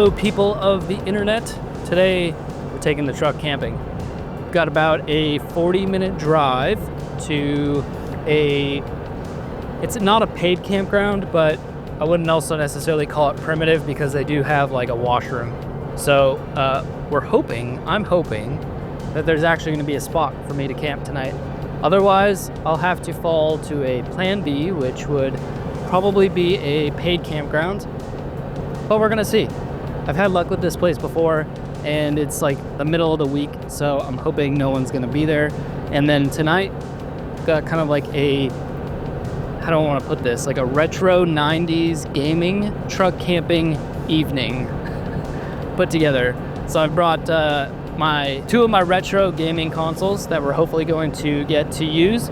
Hello, people of the internet. Today, we're taking the truck camping. We've got about a 40-minute drive to it's not a paid campground, but I wouldn't also necessarily call it primitive because they do have like a washroom. So I'm hoping that there's actually going to be a spot for me to camp tonight. Otherwise, I'll have to fall to a plan B, which would probably be a paid campground. But we're gonna see. I've had luck with this place before, and it's like the middle of the week, so I'm hoping no one's gonna be there. And then tonight, got kind of like how do I want to put this? Like a retro 90s gaming truck camping evening put together. So I brought two of my retro gaming consoles that we're hopefully going to get to use.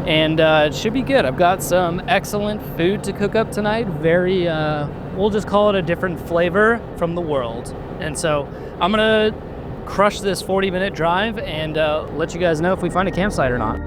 And it should be good. I've got some excellent food to cook up tonight. Very, we'll just call it a different flavor from the world. And so I'm gonna crush this 40-minute drive and let you guys know if we find a campsite or not.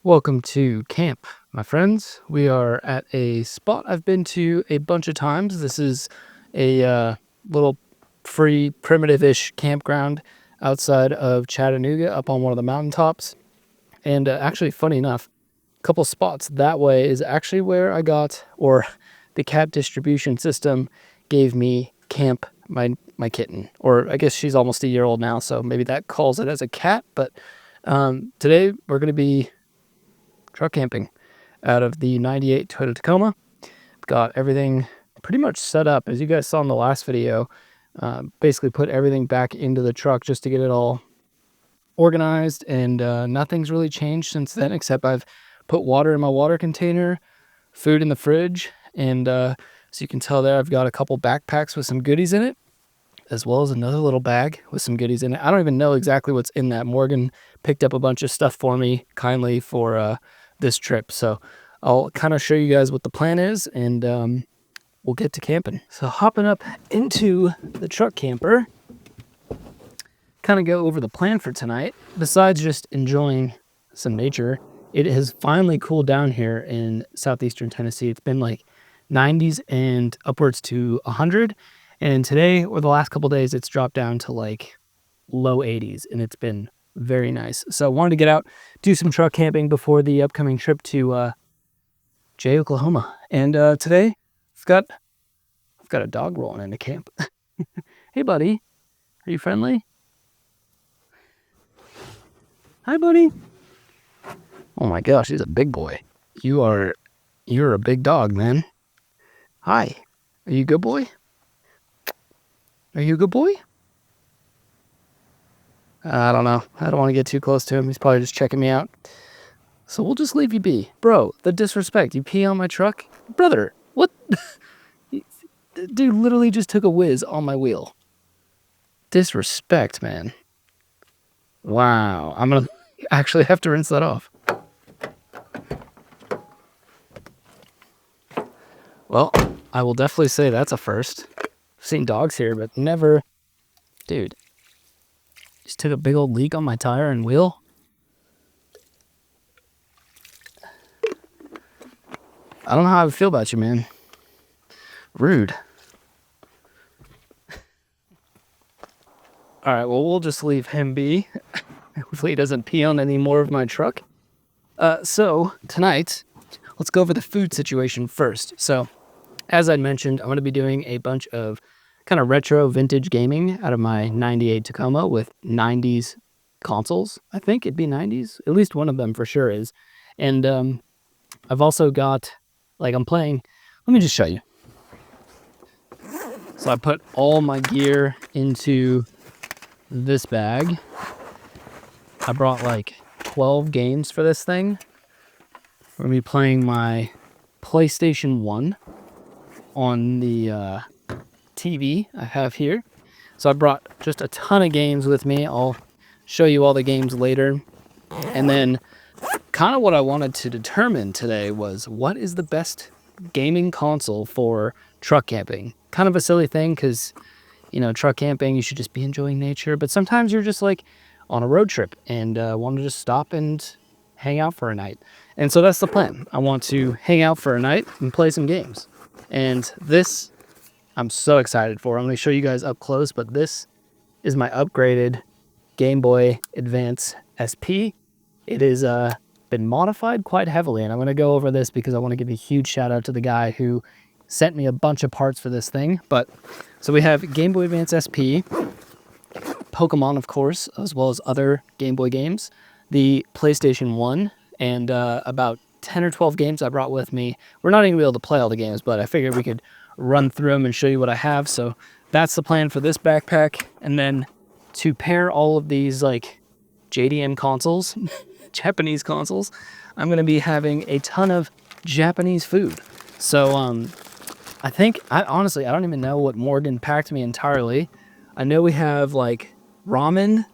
Welcome to camp, my friends. We are at a spot I've been to a bunch of times. This is a little free, primitive-ish campground outside of Chattanooga up on one of the mountaintops. And actually, funny enough, a couple spots that way is actually where I got, or the cat distribution system gave me Camp, my kitten. Or I guess she's almost a year old now, so maybe that calls it as a cat. But today we're going to be truck camping out of the 98 Toyota Tacoma. Got everything pretty much set up. As you guys saw in the last video, basically put everything back into the truck just to get it all organized, and nothing's really changed since then, except I've put water in my water container, food in the fridge, and so you can tell there I've got a couple backpacks with some goodies in it, as well as another little bag with some goodies in it. I don't even know exactly what's in that. Morgan picked up a bunch of stuff for me kindly for this trip. So I'll kind of show you guys what the plan is, and we'll get to camping. So hopping up into the truck camper, kind of go over the plan for tonight. Besides just enjoying some nature, it has finally cooled down here in southeastern Tennessee. It's been like 90s and upwards to 100. And today, or the last couple days, it's dropped down to like low 80s, and it's been very nice. So I wanted to get out, do some truck camping before the upcoming trip to Jay, Oklahoma. And today, I've got a dog rolling into camp. Hey, buddy. Are you friendly? Hi, buddy. Oh my gosh, he's a big boy. You're a big dog, man. Hi. Are you a good boy? Are you a good boy? I don't know. I don't want to get too close to him. He's probably just checking me out. So we'll just leave you be. Bro, the disrespect. You pee on my truck? Brother, what? Dude literally just took a whiz on my wheel. Disrespect, man. Wow. I'm going to actually have to rinse that off. Well, I will definitely say that's a first. I've seen dogs here, but never... Dude, just took a big old leak on my tire and wheel. I don't know how I would feel about you, man. Rude. All right, well, we'll just leave him be. Hopefully he doesn't pee on any more of my truck. So tonight, let's go over the food situation first. So as I mentioned, I'm going to be doing a bunch of kind of retro vintage gaming out of my 98 Tacoma with 90's consoles. I think it'd be 90's. At least one of them for sure is. And I've also got, like, I'm playing. Let me just show you. So I put all my gear into this bag. I brought like 12 games for this thing. We're going to be playing my PlayStation 1 on the TV I have here. So I brought just a ton of games with me. I'll show you all the games later. And then kind of what I wanted to determine today was what is the best gaming console for truck camping. Kind of a silly thing because, you know, truck camping, you should just be enjoying nature. But sometimes you're just like on a road trip and want to just stop and hang out for a night. And so that's the plan. I want to hang out for a night and play some games. And this, I'm so excited for. I'm going to show you guys up close, but this is my upgraded Game Boy Advance SP. It has been modified quite heavily, and I'm going to go over this because I want to give a huge shout out to the guy who sent me a bunch of parts for this thing. But so we have Game Boy Advance SP, Pokemon, of course, as well as other Game Boy games, the PlayStation 1, and about 10 or 12 games I brought with me. We're not even going to be able to play all the games, but I figured we could run through them and show you what I have. So that's the plan for this backpack. And then to pair all of these like JDM consoles, Japanese consoles, I'm going to be having a ton of Japanese food. So I think, honestly, I don't even know what Morgan packed me entirely. I know we have like ramen,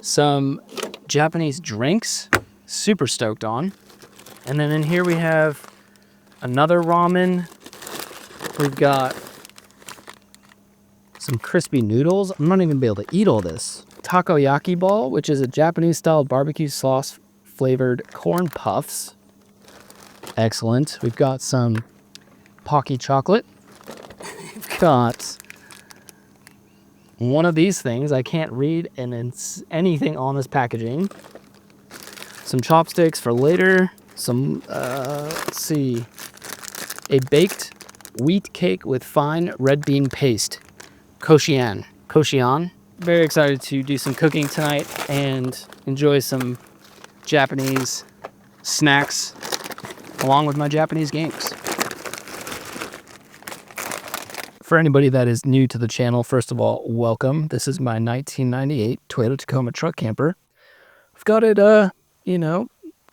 some Japanese drinks, super stoked on. And then in here we have another ramen. We've got some crispy noodles. I'm not even gonna be able to eat all this. Takoyaki ball, which is a Japanese style barbecue sauce flavored corn puffs. Excellent. We've got some Pocky chocolate. We've got one of these things. I can't read and it's anything on this packaging. Some chopsticks for later. Some, let's see, a baked wheat cake with fine red bean paste. Koshian. Very excited to do some cooking tonight and enjoy some Japanese snacks along with my Japanese games. For anybody that is new to the channel, first of all, welcome. This is my 1998 Toyota Tacoma truck camper. I've got it,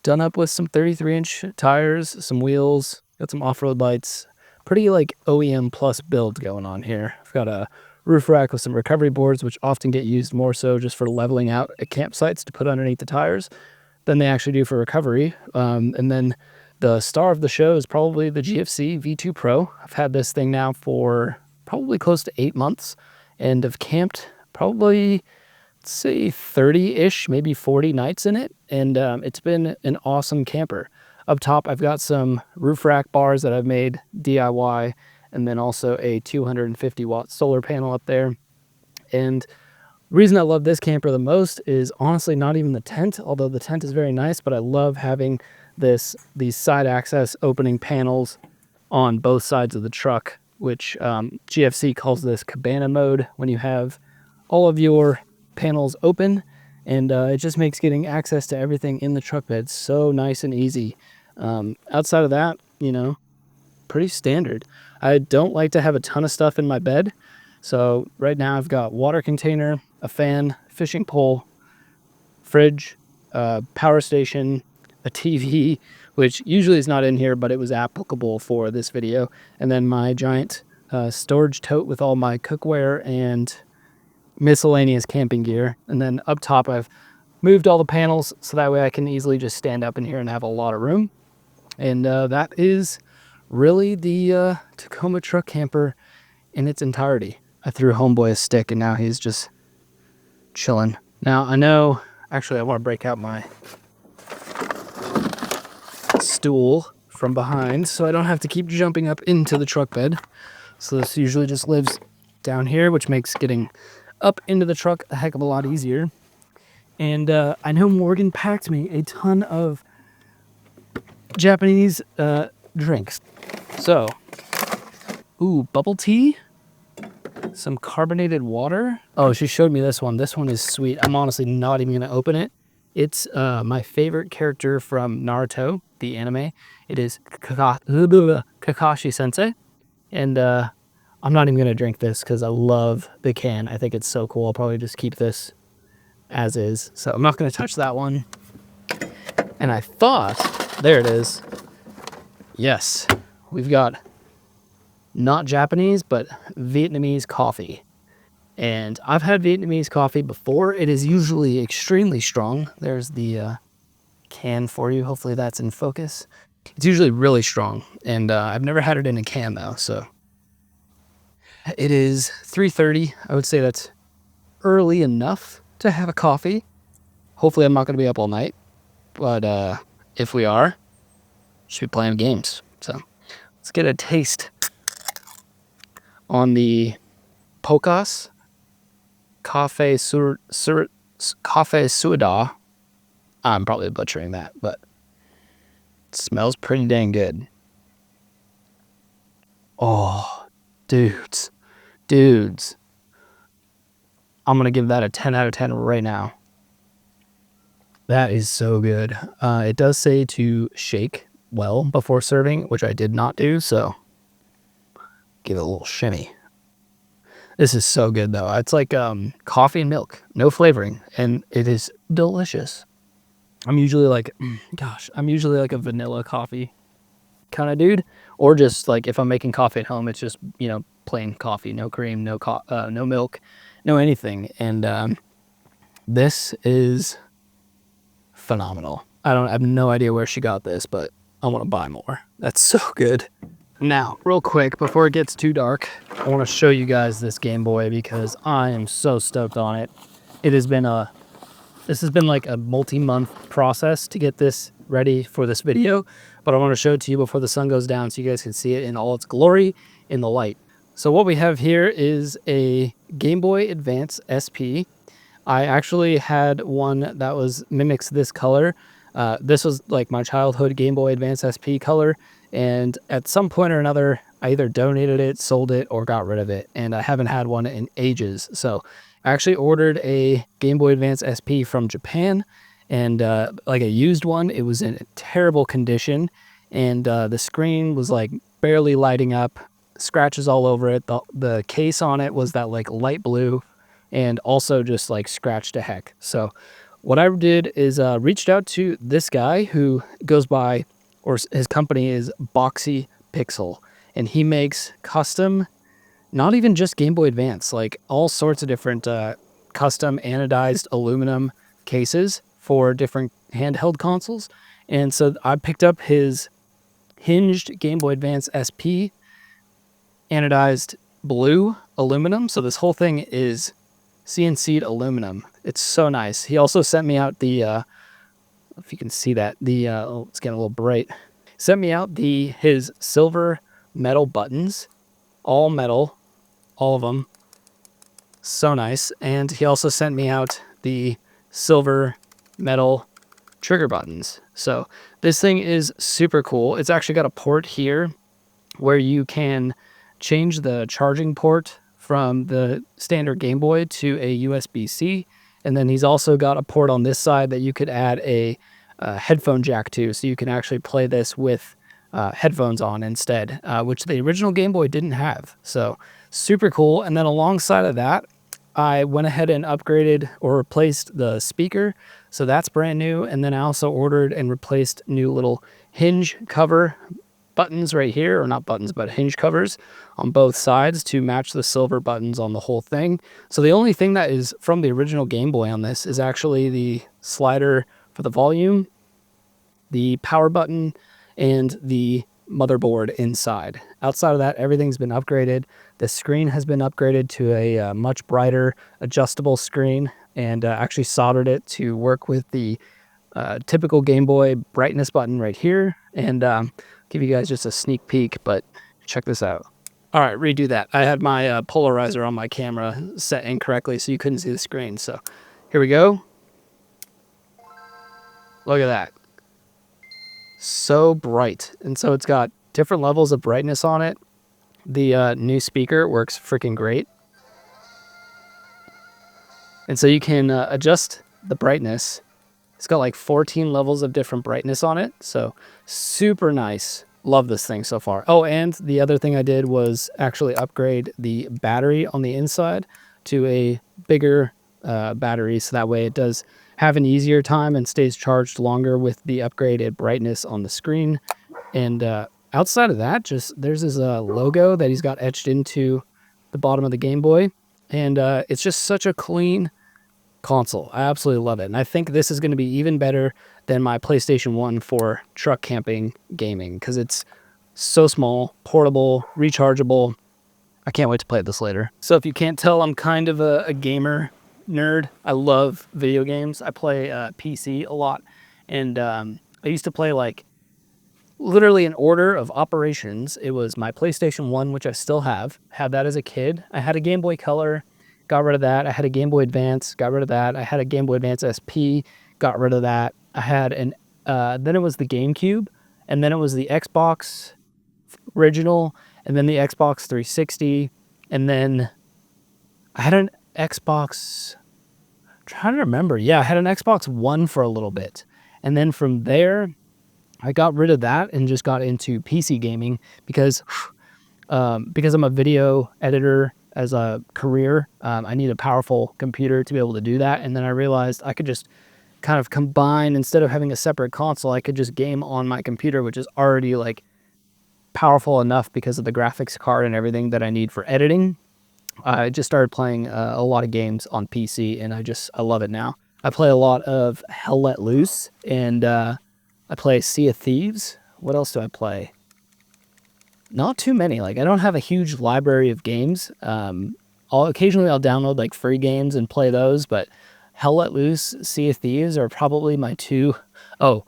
done up with some 33-inch tires, some wheels, got some off-road lights. Pretty like OEM plus build going on here. I've got a roof rack with some recovery boards, which often get used more so just for leveling out at campsites to put underneath the tires than they actually do for recovery. And then the star of the show is probably the GFC V2 Pro. I've had this thing now for probably close to 8 months and have camped probably, let's say 30-ish, maybe 40 nights in it. And it's been an awesome camper. Up top, I've got some roof rack bars that I've made DIY, and then also a 250-watt solar panel up there. And the reason I love this camper the most is honestly not even the tent, although the tent is very nice, but I love having these side access opening panels on both sides of the truck, which GFC calls this cabana mode, when you have all of your panels open, and it just makes getting access to everything in the truck bed so nice and easy. Outside of that, pretty standard. I don't like to have a ton of stuff in my bed. So right now I've got water container, a fan, fishing pole, fridge, power station, a TV, which usually is not in here, but it was applicable for this video. And then my giant storage tote with all my cookware and miscellaneous camping gear. And then up top, I've moved all the panels so that way I can easily just stand up in here and have a lot of room. And that is really the Tacoma truck camper in its entirety. I threw Homeboy a stick and now he's just chilling. Now I know, actually I want to break out my stool from behind so I don't have to keep jumping up into the truck bed. So this usually just lives down here, which makes getting up into the truck a heck of a lot easier. And I know Morgan packed me a ton of Japanese drinks. So, ooh, bubble tea, some carbonated water. Oh, she showed me this one. This one is sweet. I'm honestly not even gonna open it. It's my favorite character from Naruto, the anime. It is Kakashi Sensei. And I'm not even gonna drink this because I love the can. I think it's so cool. I'll probably just keep this as is. So I'm not gonna touch that one. And I thought, there it is. Yes, we've got not Japanese, but Vietnamese coffee. And I've had Vietnamese coffee before. It is usually extremely strong. There's the can for you. Hopefully that's in focus. It's usually really strong. And I've never had it in a can though, so. It is 3:30. I would say that's early enough to have a coffee. Hopefully I'm not gonna be up all night. But if we are, should be playing games. So let's get a taste on the Pocas Cafe Suada. I'm probably butchering that, but it smells pretty dang good. Oh, dudes. I'm gonna give that a 10 out of 10 right now. That is so good. It does say to shake well before serving, which I did not do, so give it a little shimmy. This is so good though. It's like coffee and milk, no flavoring, and it is delicious. I'm usually like a vanilla coffee kind of dude, or just like if I'm making coffee at home, it's just, you know, plain coffee, no cream, no milk, no anything. And this is phenomenal. I have no idea where she got this, but I want to buy more. That's so good. Now, real quick, before it gets too dark, I want to show you guys this Game Boy because I am so stoked on it. This has been like a multi-month process to get this ready for this video, but I want to show it to you before the sun goes down so you guys can see it in all its glory in the light. So what we have here is a Game Boy Advance SP. I actually had one that mimics this color. This was like my childhood Game Boy Advance SP color, and at some point or another, I either donated it, sold it, or got rid of it, and I haven't had one in ages. So I actually ordered a Game Boy Advance SP from Japan, and like a used one. It was in terrible condition, and the screen was like barely lighting up, scratches all over it. The case on it was that like light blue, and also just like scratched to heck. So what I did is reached out to this guy who goes by, or his company is Boxy Pixel, and he makes custom, not even just Game Boy Advance, like all sorts of different custom anodized aluminum cases for different handheld consoles. And so I picked up his hinged Game Boy Advance SP anodized blue aluminum. So this whole thing is CNC'd aluminum. It's so nice. He also sent me out the, if you can see that, it's getting a little bright. Sent me out his silver metal buttons, all metal, all of them. So nice. And he also sent me out the silver metal trigger buttons. So this thing is super cool. It's actually got a port here where you can change the charging port from the standard Game Boy to a USB-C. And then he's also got a port on this side that you could add a headphone jack to, so you can actually play this with headphones on instead, which the original Game Boy didn't have. So super cool. And then alongside of that, I went ahead and upgraded or replaced the speaker, so that's brand new. And then I also ordered and replaced new little hinge cover buttons right here, or not buttons, but hinge covers on both sides to match the silver buttons on the whole thing. So the only thing that is from the original Game Boy on this is actually the slider for the volume, the power button, and the motherboard inside. Outside of that, everything's been upgraded. The screen has been upgraded to a much brighter adjustable screen, and actually soldered it to work with the typical Game Boy brightness button right here. And give you guys just a sneak peek, but check this out. All right, redo that. I had my polarizer on my camera set incorrectly, so you couldn't see the screen. So here we go. Look at that. So bright. And so it's got different levels of brightness on it. The new speaker works freaking great. And so you can adjust the brightness. It's got like 14 levels of different brightness on it. So super nice. Love this thing so far. Oh, and the other thing I did was actually upgrade the battery on the inside to a bigger battery. So that way it does have an easier time and stays charged longer with the upgraded brightness on the screen. And outside of that, just there's his logo that he's got etched into the bottom of the Game Boy. And it's just such a clean console. I absolutely love it. And I think this is going to be even better than my PlayStation 1 for truck camping gaming, because it's so small, portable, rechargeable. I can't wait to play this later. So if you can't tell, I'm kind of a gamer nerd. I love video games. I play PC a lot. And I used to play like literally in order of operations. It was my PlayStation 1, which I still have. Had that as a kid. I had a Game Boy Color. Got rid of that. I had a Game Boy Advance, got rid of that. I had a Game Boy Advance SP, got rid of that. I had an, then it was the GameCube, and then it was the Xbox original, and then the Xbox 360, and then I had an Xbox, I'm trying to remember. Yeah, I had an Xbox One for a little bit. And then from there, I got rid of that and just got into PC gaming because I'm a video editor as a career. I need a powerful computer to be able to do that. And then I realized I could just kind of combine, instead of having a separate console, I could just game on my computer, which is already like powerful enough because of the graphics card and everything that I need for editing. I just started playing a lot of games on PC, and I love it now. I play a lot of Hell Let Loose, and I play Sea of Thieves. What else do I play? Not too many. Like, I don't have a huge library of games. Occasionally I'll download like free games and play those, but Hell Let Loose, Sea of Thieves are probably my two. Oh,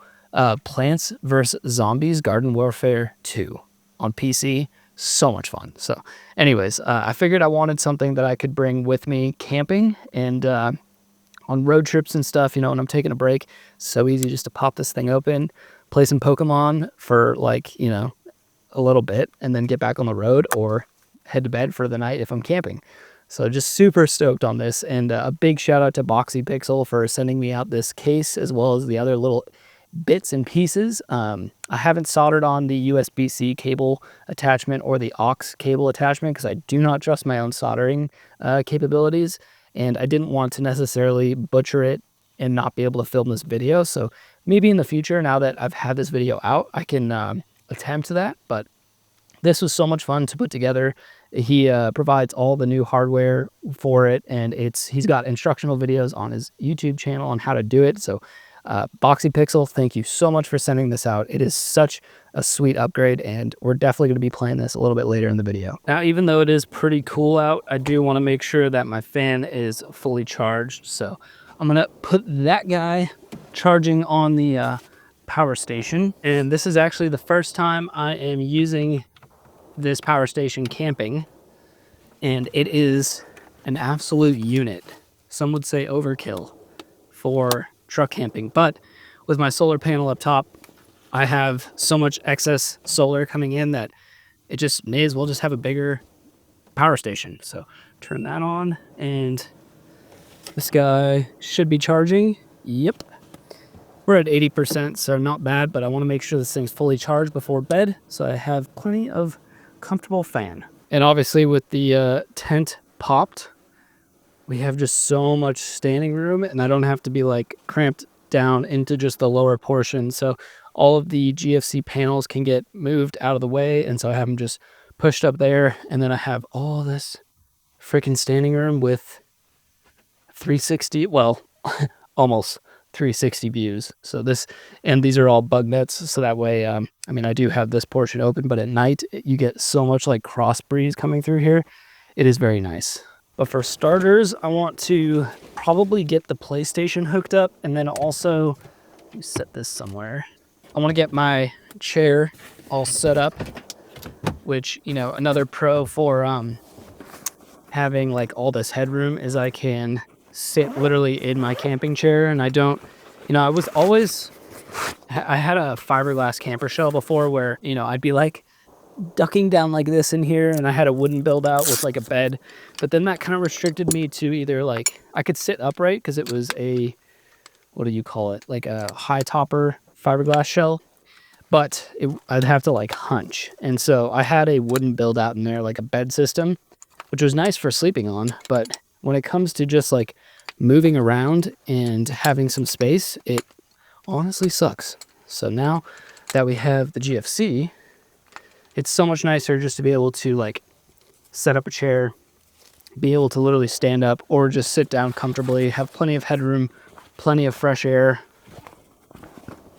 Plants vs. Zombies Garden Warfare 2 on PC. So much fun. So anyways, I figured I wanted something that I could bring with me camping and on road trips and stuff, you know, when I'm taking a break. So easy just to pop this thing open, play some Pokemon for like, you know, a little bit, and then get back on the road or head to bed for the night if I'm camping. So just super stoked on this, and a big shout out to Boxy Pixel for sending me out this case as well as the other little bits and pieces. I haven't soldered on the USB-C cable attachment or the aux cable attachment because I do not trust my own soldering capabilities, and I didn't want to necessarily butcher it and not be able to film this video. So maybe in the future, now that I've had this video out, I can attempt that. But this was so much fun to put together. He provides all the new hardware for it, and he's got instructional videos on his YouTube channel on how to do it. So Boxy Pixel, thank you so much for sending this out. It is such a sweet upgrade, and we're definitely going to be playing this a little bit later in the video. Now, even though it is pretty cool out, I do want to make sure that my fan is fully charged. So I'm going to put that guy charging on the power station. And this is actually the first time I am using this power station camping, and it is an absolute unit. Some would say overkill for truck camping, but with my solar panel up top, I have so much excess solar coming in that it just may as well just have a bigger power station. So turn that on, and this guy should be charging. Yep. We're at 80%, so not bad, but I want to make sure this thing's fully charged before bed, so I have plenty of comfortable fan. And obviously with the tent popped, we have just so much standing room, and I don't have to be like cramped down into just the lower portion. So all of the GFC panels can get moved out of the way, and so I have them just pushed up there, and then I have all this freaking standing room with 360, well, almost 360 views. So this, and these are all bug nets, so that way, I mean, I do have this portion open, but at night you get so much like cross breeze coming through here. It is very nice. But for starters, I want to probably get the PlayStation hooked up, and then also, let me set this somewhere. I want to get my chair all set up, which, you know, another pro for having like all this headroom is I can sit literally in my camping chair, and I don't, you know, I had a fiberglass camper shell before where, you know, I'd be like ducking down like this in here, and I had a wooden build out with like a bed, but then that kind of restricted me to either like I could sit upright because it was a, what do you call it, like a high topper fiberglass shell, but I'd have to like hunch, and so I had a wooden build out in there, like a bed system, which was nice for sleeping on, but when it comes to just like moving around and having some space, it honestly sucks. So now that we have the GFC, it's so much nicer just to be able to like set up a chair, be able to literally stand up or just sit down comfortably, have plenty of headroom, plenty of fresh air,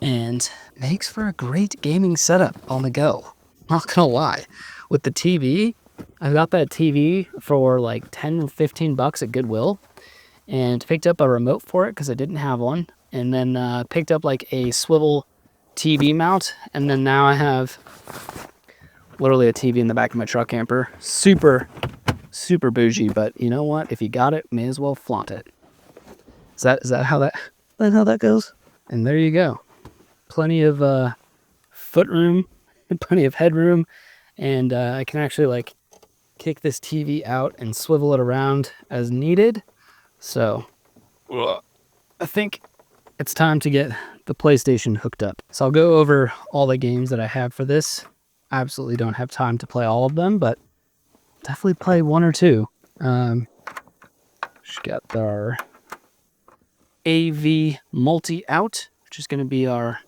and makes for a great gaming setup on the go. Not gonna lie. With the TV, I got that TV for like 10 or 15 bucks at Goodwill, and picked up a remote for it because I didn't have one, and then picked up like a swivel TV mount, and then now I have literally a TV in the back of my truck camper. Super, super bougie, but you know what? If you got it, may as well flaunt it. Is that how that goes? And there you go. Plenty of foot room and plenty of headroom, and I can actually like kick this TV out and swivel it around as needed. So I think it's time to get the PlayStation hooked up. So I'll go over all the games that I have for this. I absolutely don't have time to play all of them, but definitely play one or two. Just got our AV multi-out, which is going to be our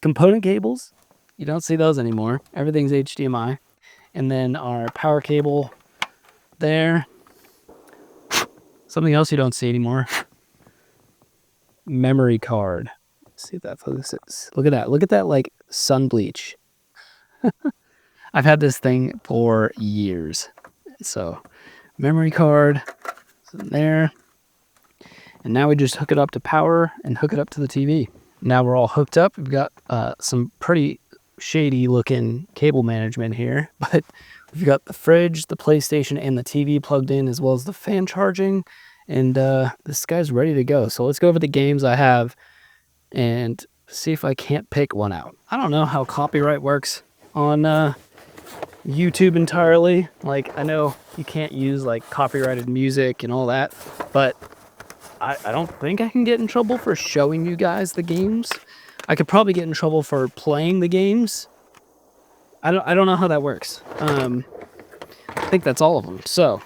component cables. You don't see those anymore. Everything's HDMI. And then our power cable there. Something else you don't see anymore. Memory card. Let's see if that focuses. Look at that. Look at that like sun bleach. I've had this thing for years. So memory card is in there. And now we just hook it up to power and hook it up to the TV. Now we're all hooked up. We've got some pretty shady looking cable management here, but we've got the fridge, the PlayStation, and the TV plugged in, as well as the fan charging, and this guy's ready to go. So let's go over the games I have and see if I can't pick one out. I don't know how copyright works on YouTube entirely. Like, I know you can't use like copyrighted music and all that, but I don't think I can get in trouble for showing you guys the games. I could probably get in trouble for playing the games. I don't know how that works. I think that's all of them. So,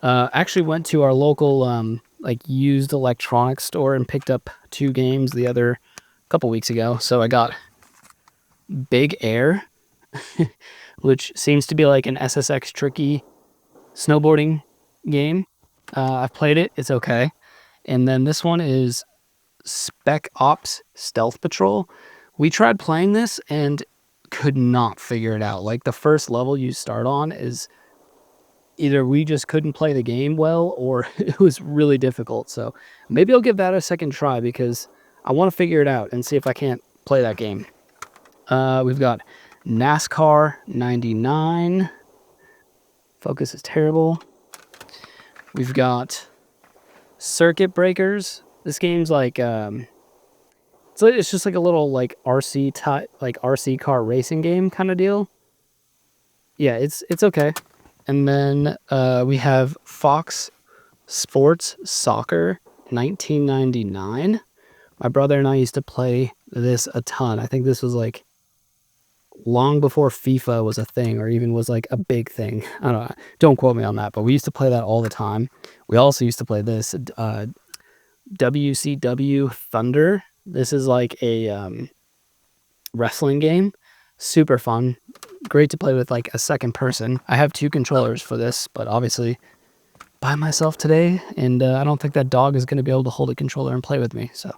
actually went to our local like used electronics store and picked up 2 games the other couple weeks ago. So I got Big Air, which seems to be like an SSX tricky snowboarding game. I've played it. It's okay. And then this one is Spec Ops Stealth Patrol. We tried playing this and could not figure it out. Like, the first level you start on is either we just couldn't play the game well, or it was really difficult. So maybe I'll give that a second try because I want to figure it out and see if I can't play that game. We've got NASCAR 99. Focus is terrible. We've got Circuit Breakers. This game's like it's just like a little like RC car racing game kind of deal. Yeah, it's okay. And then we have Fox Sports Soccer 1999. My brother and I used to play this a ton. I think this was like long before FIFA was a thing or even was like a big thing. I don't know. Don't quote me on that, but we used to play that all the time. We also used to play this WCW Thunder. This is like a wrestling game. Super fun. Great to play with like a second person. I have 2 controllers for this, but obviously by myself today, and I don't think that dog is going to be able to hold a controller and play with me. So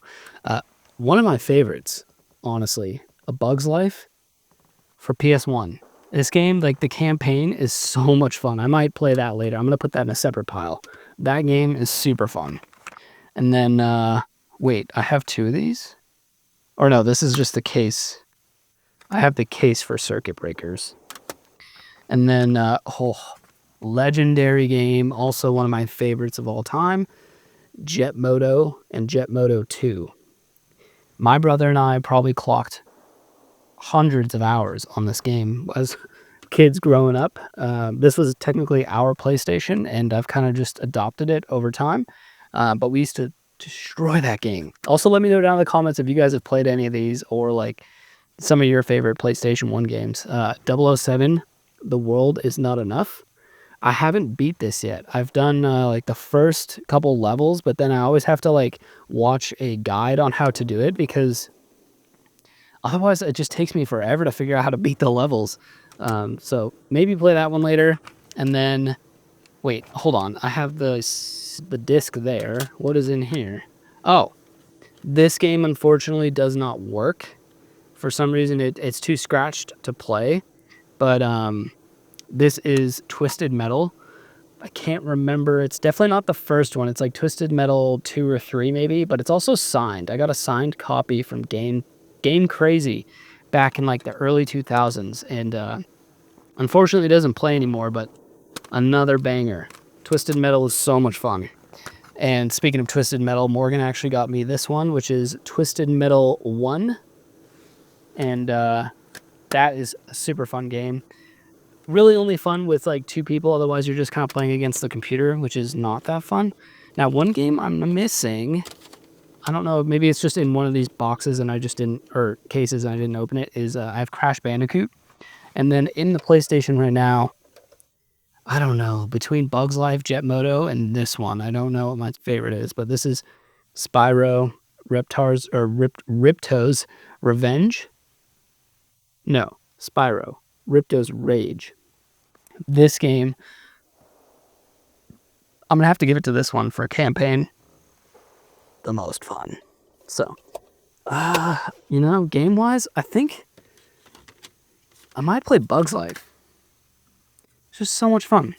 one of my favorites, honestly, A Bug's Life for PS1. This game, like the campaign, is so much fun. I might play that later. I'm going to put that in a separate pile. That game is super fun. And then, wait, I have 2 of these? Or no, this is just the case. I have the case for Circuit Breakers. And then, legendary game, also one of my favorites of all time, Jet Moto and Jet Moto 2. My brother and I probably clocked hundreds of hours on this game as kids growing up. This was technically our PlayStation, and I've kind of just adopted it over time. But we used to destroy that game. Also, let me know down in the comments if you guys have played any of these or like some of your favorite PlayStation 1 games. 007, The World Is Not Enough. I haven't beat this yet. I've done like the first couple levels, but then I always have to like watch a guide on how to do it because otherwise it just takes me forever to figure out how to beat the levels. So maybe play that one later. And then, wait, hold on. I have the disc there. What is in here? Oh, this game unfortunately does not work. For some reason, it's too scratched to play. But this is Twisted Metal. I can't remember. It's definitely not the first one. It's like Twisted Metal 2 or 3 maybe, but it's also signed. I got a signed copy from Game Crazy back in like the early 2000s. And unfortunately, it doesn't play anymore, but another banger. Twisted Metal is so much fun. And speaking of Twisted Metal, Morgan actually got me this one, which is Twisted Metal 1. And that is a super fun game. Really only fun with like 2 people, otherwise you're just kind of playing against the computer, which is not that fun. Now, one game I'm missing, I don't know, maybe it's just in one of these boxes and I just didn't, or cases and I didn't open it, is I have Crash Bandicoot. And then in the PlayStation right now, I don't know, between Bugs Life, Jet Moto, and this one, I don't know what my favorite is, but this is Spyro, Ripto's Revenge. No, Spyro, Ripto's Rage. This game, I'm going to have to give it to this one for a campaign. The most fun. So, game-wise, I think I might play Bugs Life. It's just so much fun.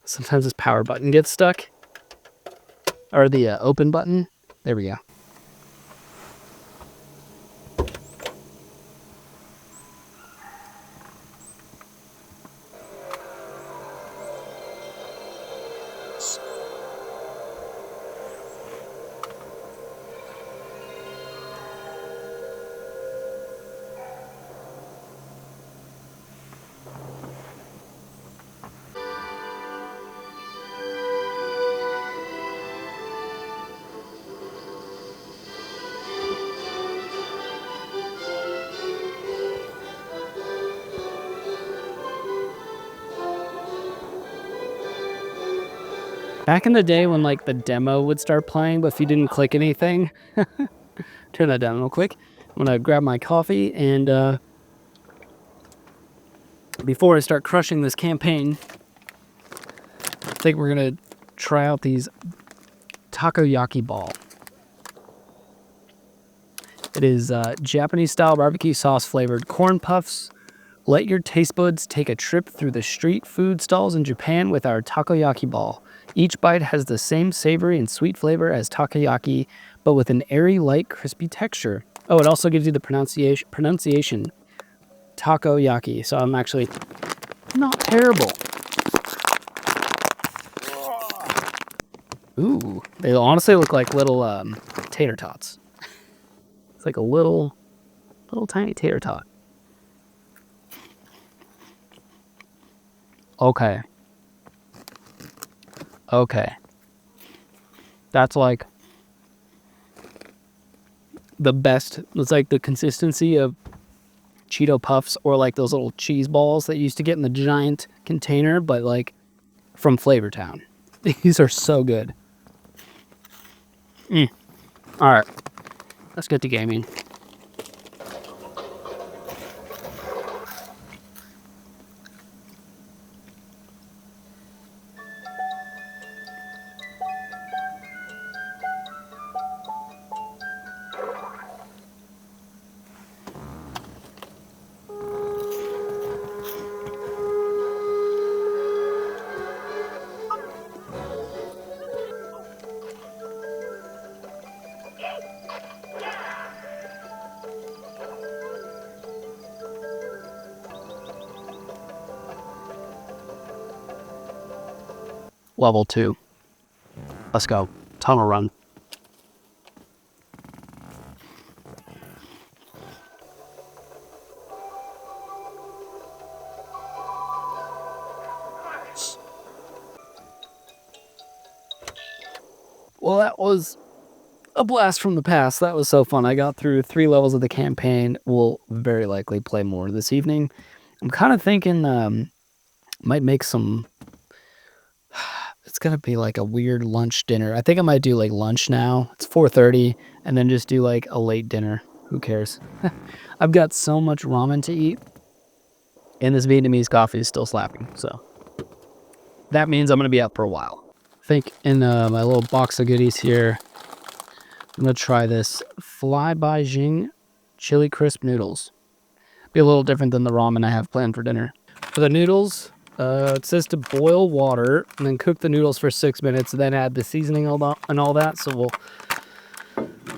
Sometimes this power button gets stuck. Or the open button. There we go. Back in the day when like the demo would start playing, but if you didn't click anything, turn that down real quick. I'm gonna grab my coffee and before I start crushing this campaign, I think we're gonna try out these takoyaki ball. It is Japanese style barbecue sauce flavored corn puffs. Let your taste buds take a trip through the street food stalls in Japan with our takoyaki ball. Each bite has the same savory and sweet flavor as takoyaki, but with an airy, light, crispy texture. Oh, it also gives you the pronunciation takoyaki, so I'm actually not terrible. Ooh, they honestly look like little tater tots. It's like a little tiny tater tot. Okay. Okay. That's like the best. It's like the consistency of Cheeto Puffs or like those little cheese balls that you used to get in the giant container, but like from Flavortown. These are so good. All right, let's get to gaming. Level 2. Let's go. Tunnel run. Well, that was a blast from the past. That was so fun. I got through 3 levels of the campaign. We'll very likely play more this evening. I'm kind of thinking might make some... It's gonna be like a weird lunch dinner. I think I might do like lunch now. It's 4:30, and then just do like a late dinner. Who cares? I've got so much ramen to eat, and this Vietnamese coffee is still slapping. So that means I'm gonna be out for a while. I think in my little box of goodies here, I'm gonna try this Fly By Jing chili crisp noodles. Be a little different than the ramen I have planned for dinner. For the noodles, it says to boil water and then cook the noodles for 6 minutes, then add the seasoning and all that. So we'll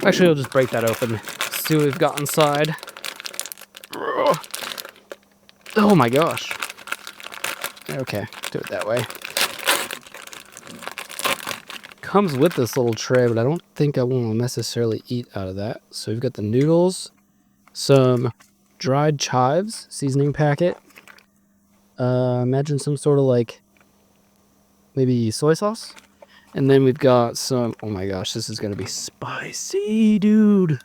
just break that open, see what we've got inside. Oh my gosh. Okay, do it that way. Comes with this little tray, but I don't think I want to necessarily eat out of that. So we've got the noodles, some dried chives seasoning packet. Imagine some sort of like maybe soy sauce. And then we've got some, oh my gosh, this is gonna be spicy, dude.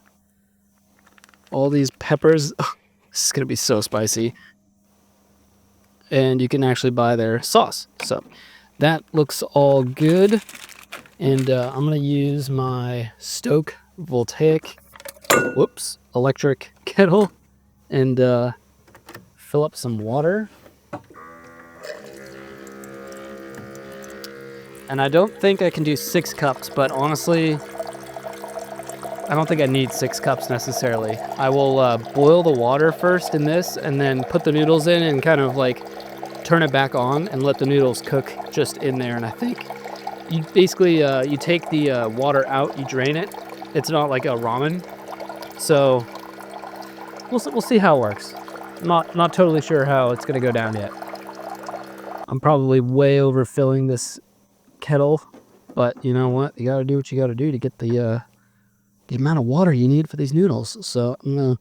All these peppers. This is gonna be so spicy. And you can actually buy their sauce. So that looks all good. And I'm gonna use my Stoke voltaic, electric kettle and fill up some water. And I don't think I can do 6 cups, but honestly, I don't think I need 6 cups necessarily. I will boil the water first in this and then put the noodles in and kind of like turn it back on and let the noodles cook just in there. And I think you basically, you take the water out, you drain it. It's not like a ramen. So we'll see how it works. Not totally sure how it's gonna go down yet. I'm probably way overfilling this kettle, but you know what? You gotta do what you gotta do to get the amount of water you need for these noodles. So I'm gonna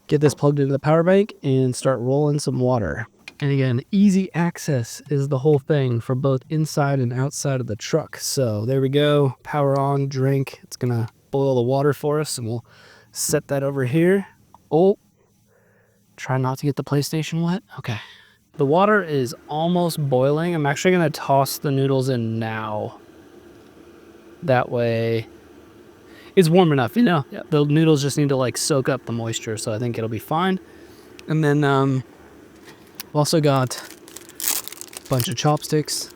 get this plugged into the power bank and start rolling some water. And again, easy access is the whole thing for both inside and outside of the truck. So there we go, power on, drink. It's gonna boil the water for us, and we'll set that over here. Oh, try not to get the PlayStation wet. Okay. The water is almost boiling. I'm actually gonna toss the noodles in now. That way it's warm enough, you know? Yeah, the noodles just need to like soak up the moisture, so I think it'll be fine. And then I've also got a bunch of chopsticks.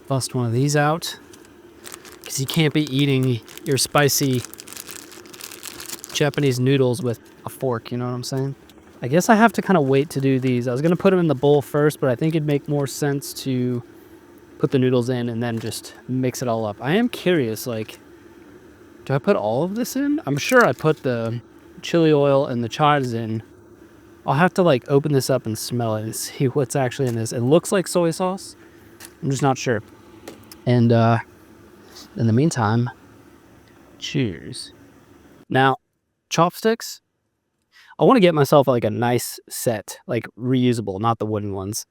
Bust one of these out, because you can't be eating your spicy Japanese noodles with a fork, you know what I'm saying? I guess I have to kind of wait to do these. I was gonna put them in the bowl first, but I think it'd make more sense to put the noodles in and then just mix it all up. I am curious, like, do I put all of this in? I'm sure I put the chili oil and the chives in. I'll have to like open this up and smell it and see what's actually in this. It looks like soy sauce. I'm just not sure. And in the meantime, cheers. Now, chopsticks, I want to get myself like a nice set, like reusable, not the wooden ones.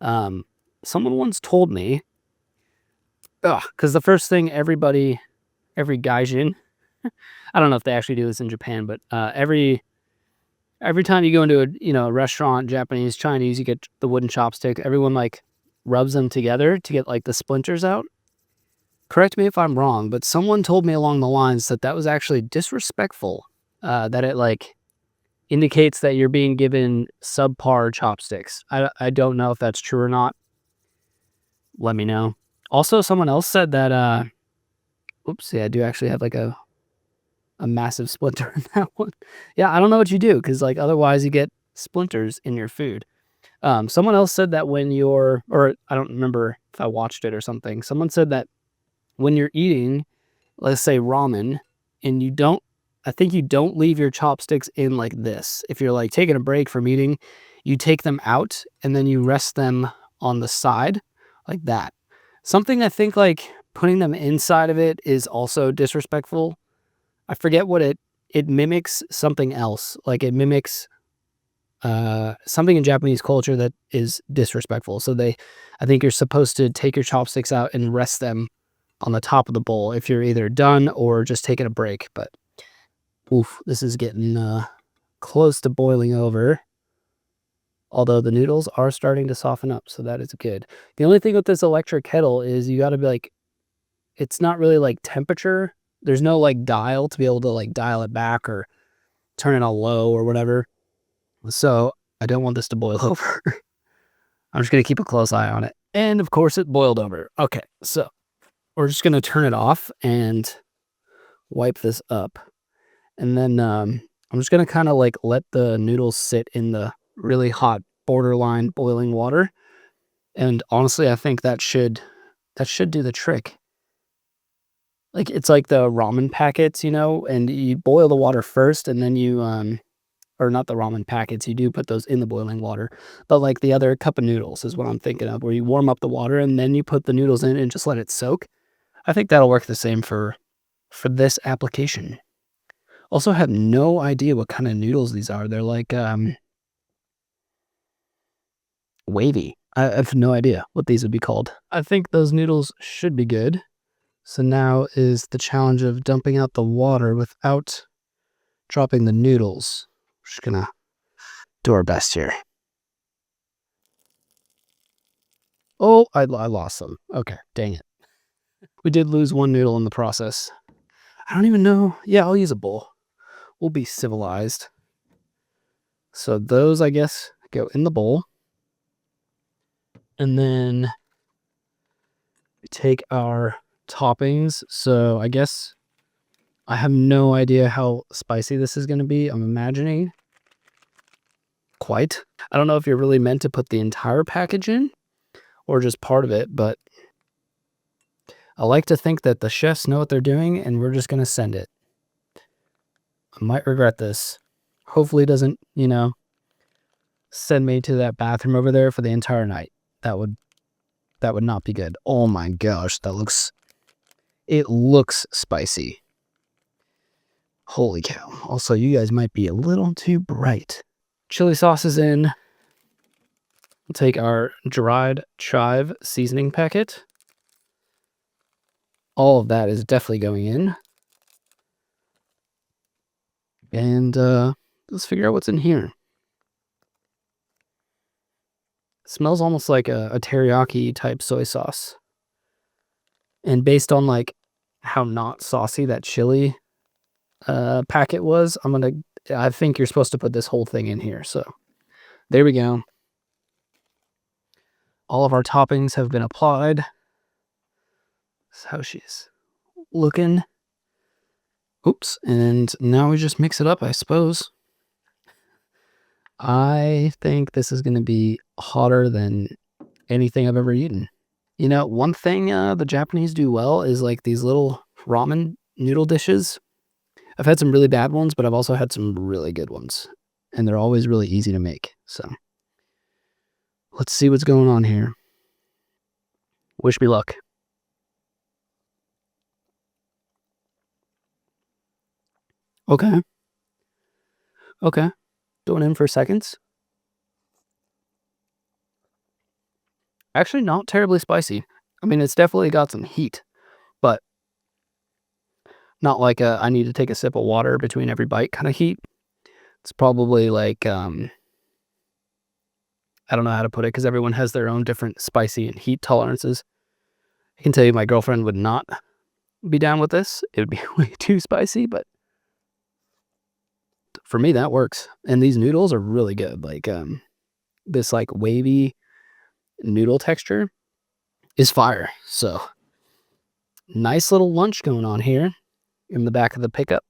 Someone once told me, because the first thing every gaijin, I don't know if they actually do this in Japan, but every time you go into a restaurant, Japanese, Chinese, you get the wooden chopstick. Everyone like rubs them together to get like the splinters out. Correct me if I'm wrong, but someone told me along the lines that that was actually disrespectful. That it like indicates that you're being given subpar chopsticks. I don't know if that's true or not. Let me know. Also, someone else said that oopsie, I do actually have like a massive splinter in that one. Yeah, I don't know what you do because like otherwise you get splinters in your food. Someone else said that when you're, or I don't remember if I watched it or something. Someone said that when you're eating, let's say ramen, and I think you don't leave your chopsticks in like this. If you're like taking a break from eating, you take them out and then you rest them on the side like that. Something I think like putting them inside of it is also disrespectful. I forget what it mimics something else. Like it mimics something in Japanese culture that is disrespectful. So I think you're supposed to take your chopsticks out and rest them on the top of the bowl if you're either done or just taking a break. But oof, this is getting close to boiling over. Although the noodles are starting to soften up, so that is good. The only thing with this electric kettle is you got to be like, it's not really like temperature. There's no like dial to be able to like dial it back or turn it on low or whatever. So I don't want this to boil over. I'm just going to keep a close eye on it. And of course it boiled over. Okay, so we're just going to turn it off and wipe this up. And then I'm just going to kind of like let the noodles sit in the really hot borderline boiling water. And honestly, I think that should do the trick. Like it's like the ramen packets, and you boil the water first and then you or not the ramen packets, you do put those in the boiling water. But like the other cup of noodles is what I'm thinking of, where you warm up the water and then you put the noodles in and just let it soak. I think that'll work the same for this application. Also have no idea what kind of noodles these are. They're like wavy. I have no idea what these would be called. I think those noodles should be good. So now is the challenge of dumping out the water without dropping the noodles. We're just gonna do our best here. Oh, I lost some. Okay, dang it. We did lose one noodle in the process. I don't even know. Yeah, I'll use a bowl. We'll be civilized. So those, I guess, go in the bowl. And then we take our toppings. So I guess I have no idea how spicy this is going to be. I'm imagining quite. I don't know if you're really meant to put the entire package in or just part of it, but I like to think that the chefs know what they're doing and we're just going to send it. I might regret this. Hopefully it doesn't, send me to that bathroom over there for the entire night. That would not be good. Oh my gosh, it looks spicy. Holy cow. Also, you guys might be a little too bright. Chili sauce is in. We'll take our dried chive seasoning packet. All of that is definitely going in. And let's figure out what's in here. It smells almost like a teriyaki type soy sauce. And based on like how not saucy that chili packet was, I think you're supposed to put this whole thing in here. So there we go. All of our toppings have been applied. That's how she's looking. Oops. And now we just mix it up, I suppose. I think this is going to be hotter than anything I've ever eaten. One thing the Japanese do well is like these little ramen noodle dishes. I've had some really bad ones, but I've also had some really good ones. And they're always really easy to make. So let's see what's going on here. Wish me luck. Okay. Okay. Going in for seconds. Actually, not terribly spicy. I mean, it's definitely got some heat, but not like a I need to take a sip of water between every bite kind of heat. It's probably like, I don't know how to put it because everyone has their own different spicy and heat tolerances. I can tell you my girlfriend would not be down with this. It would be way too spicy, but for me, that works. And these noodles are really good. Like, this like wavy noodle texture is fire. So nice little lunch going on here in the back of the pickup.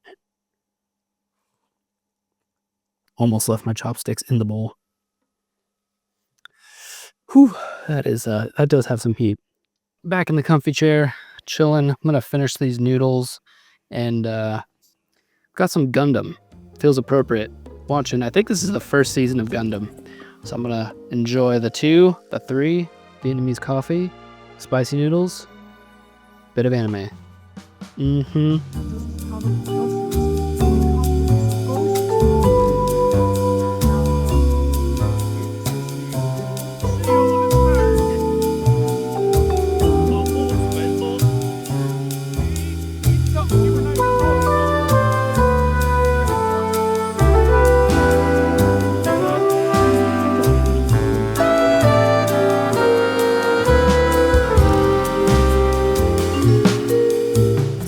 Almost left my chopsticks in the bowl. Whew, that does have some heat. Back in the comfy chair, chilling. I'm gonna finish these noodles, and got some Gundam. Feels appropriate. Watching. I think this is the first season of Gundam, so I'm gonna enjoy the 2, the 3, Vietnamese coffee, spicy noodles, bit of anime.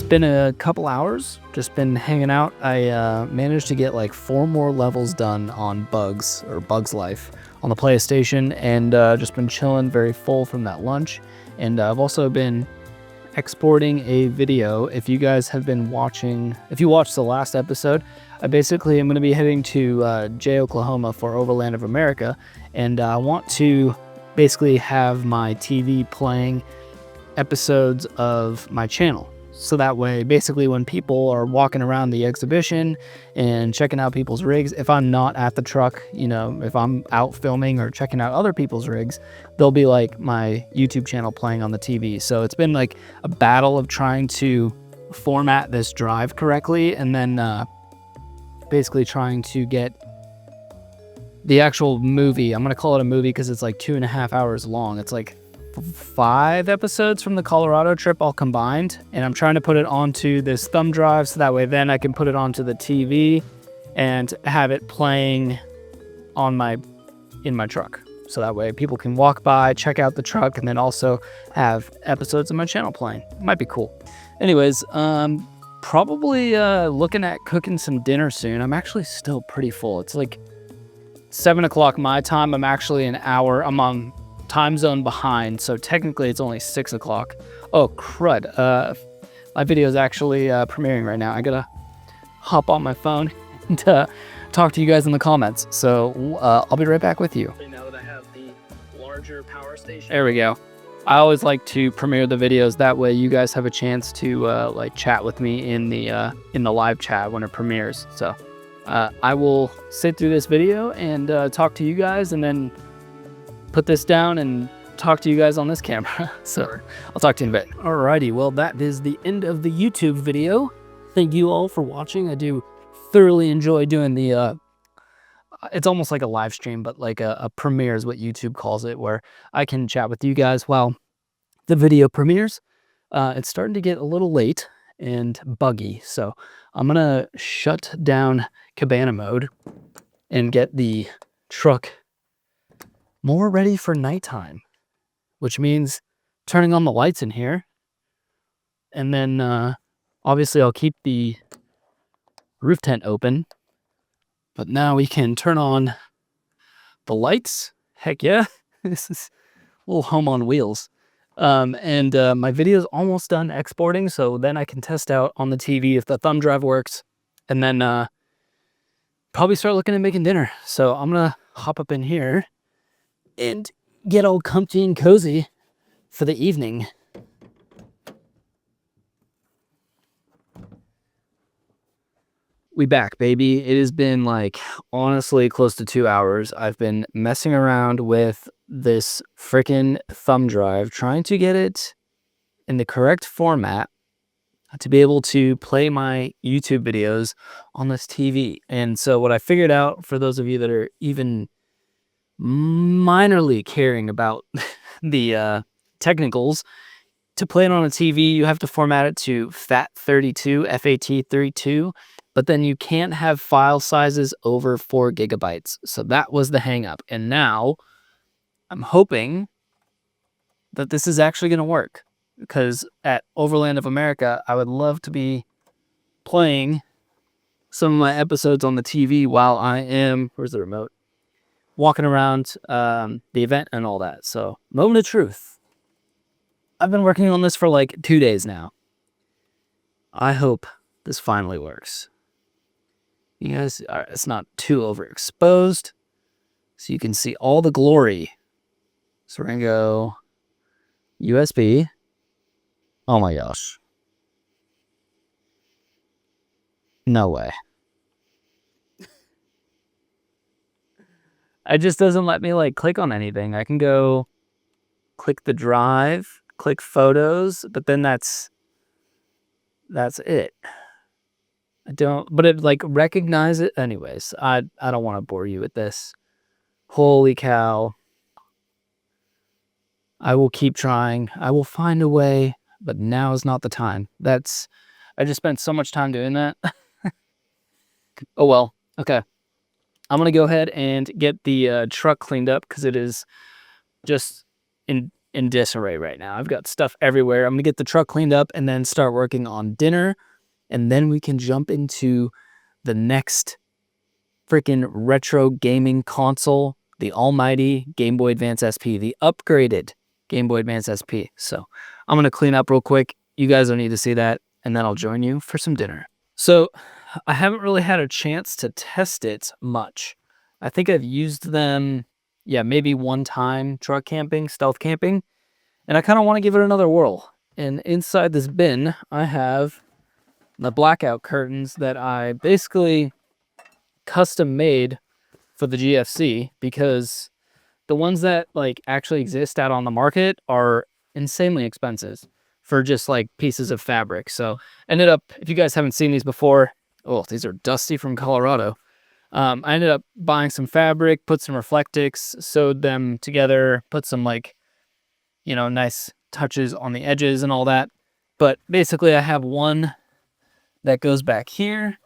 Been a couple hours, just been hanging out. I managed to get like 4 more levels done on Bugs Life on the PlayStation, and just been chilling, very full from that lunch. And I've also been exporting a video. If you guys have been watching, if you watched the last episode, I basically am going to be heading to Oklahoma for Overland of America, and I want to basically have my TV playing episodes of my channel. So that way, basically, when people are walking around the exhibition and checking out people's rigs, if I'm not at the truck, you know, if I'm out filming or checking out other people's rigs, there'll be like my YouTube channel playing on the TV. So it's been like a battle of trying to format this drive correctly, and then basically trying to get the actual movie. I'm going to call it a movie because it's like 2.5 hours long. It's like 5 episodes from the Colorado trip all combined, and I'm trying to put it onto this thumb drive so that way then I can put it onto the TV and have it playing on in my truck, so that way people can walk by, check out the truck, and then also have episodes of my channel playing. Might be cool. Anyways, probably looking at cooking some dinner soon. I'm actually still pretty full. It's like 7 o'clock my time. I'm actually an hour. I'm on time zone behind, so technically it's only 6 o'clock. Oh crud, my video is actually premiering right now. I gotta hop on my phone and talk to you guys in the comments, so I'll be right back with you. Now that I have the larger power station, there we go. I always like to premiere the videos, that way you guys have a chance to like chat with me in the live chat when it premieres. So I will sit through this video and talk to you guys, and then put this down and talk to you guys on this camera. So I'll talk to you in a bit. Alrighty, well, that is the end of the YouTube video. Thank you all for watching. I do thoroughly enjoy doing the it's almost like a live stream, but like a premiere is what YouTube calls it, where I can chat with you guys while the video premieres. It's starting to get a little late and buggy, so I'm gonna shut down cabana mode and get the truck more ready for nighttime, which means turning on the lights in here. And then obviously I'll keep the roof tent open, but now we can turn on the lights. Heck yeah. This is a little home on wheels. And my video is almost done exporting, so then I can test out on the TV if the thumb drive works, and then probably start looking at making dinner. So I'm gonna hop up in here and get all comfy and cozy for the evening. We back, baby. It has been like honestly close to 2 hours. I've been messing around with this freaking thumb drive, trying to get it in the correct format to be able to play my YouTube videos on this TV. And so what I figured out, for those of you that are even minorly caring about the technicals. To play it on a TV, you have to format it to FAT32, FAT32, but then you can't have file sizes over 4 gigabytes. So that was the hang up. And now I'm hoping that this is actually going to work, because at Overland of America, I would love to be playing some of my episodes on the TV while I am, where's the remote? Walking around the event and all that. So, moment of truth. I've been working on this for like 2 days now. I hope this finally works. You guys, it's not too overexposed, so you can see all the glory. So we're gonna go USB. Oh my gosh. No way. It just doesn't let me like click on anything. I can go click the drive, click photos, but then that's it. I don't, but it like recognize it anyways. I don't want to bore you with this. Holy cow. I will keep trying. I will find a way, but now is not the time. I just spent so much time doing that. Oh well. Okay. I'm gonna go ahead and get the truck cleaned up, because it is just in disarray right now. I've got stuff everywhere. I'm gonna get the truck cleaned up and then start working on dinner, and then we can jump into the next freaking retro gaming console, the almighty Game Boy Advance SP, the upgraded Game Boy Advance SP. So I'm gonna clean up real quick. You guys don't need to see that, and then I'll join you for some dinner. So I haven't really had a chance to test it much. I think I've used them, yeah, maybe one time truck camping, stealth camping, and I kind of want to give it another whirl. And inside this bin, I have the blackout curtains that I basically custom made for the GFC, because the ones that like actually exist out on the market are insanely expensive for just like pieces of fabric. So ended up, if you guys haven't seen these before, oh, these are dusty from Colorado. I ended up buying some fabric, put some Reflectix, sewed them together, put some like, nice touches on the edges and all that. But basically I have one that goes back here,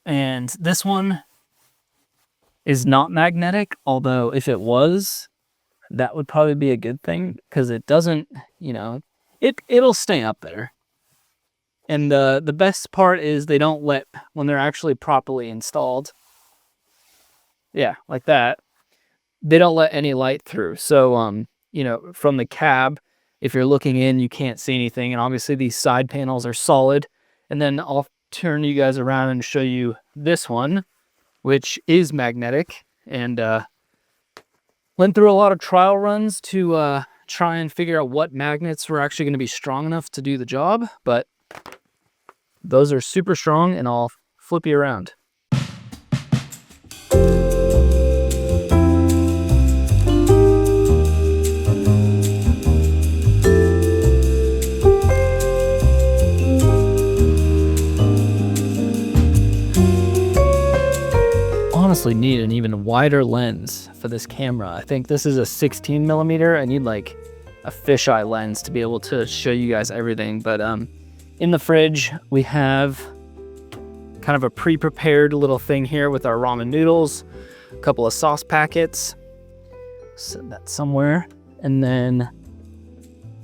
and this one is not magnetic, although if it was, that would probably be a good thing, because it doesn't, it'll stay up there. And the best part is they don't let, when they're actually properly installed, yeah, like that, they don't let any light through. So, from the cab, if you're looking in, you can't see anything. And obviously these side panels are solid. And then I'll turn you guys around and show you this one, which is magnetic. And went through a lot of trial runs to try and figure out what magnets were actually going to be strong enough to do the job. But those are super strong, and I'll flip you around. Honestly need an even wider lens for this camera. I think this is a 16 millimeter. I need like a fisheye lens to be able to show you guys everything. But in the fridge, we have kind of a pre-prepared little thing here with our ramen noodles, a couple of sauce packets, set that somewhere. And then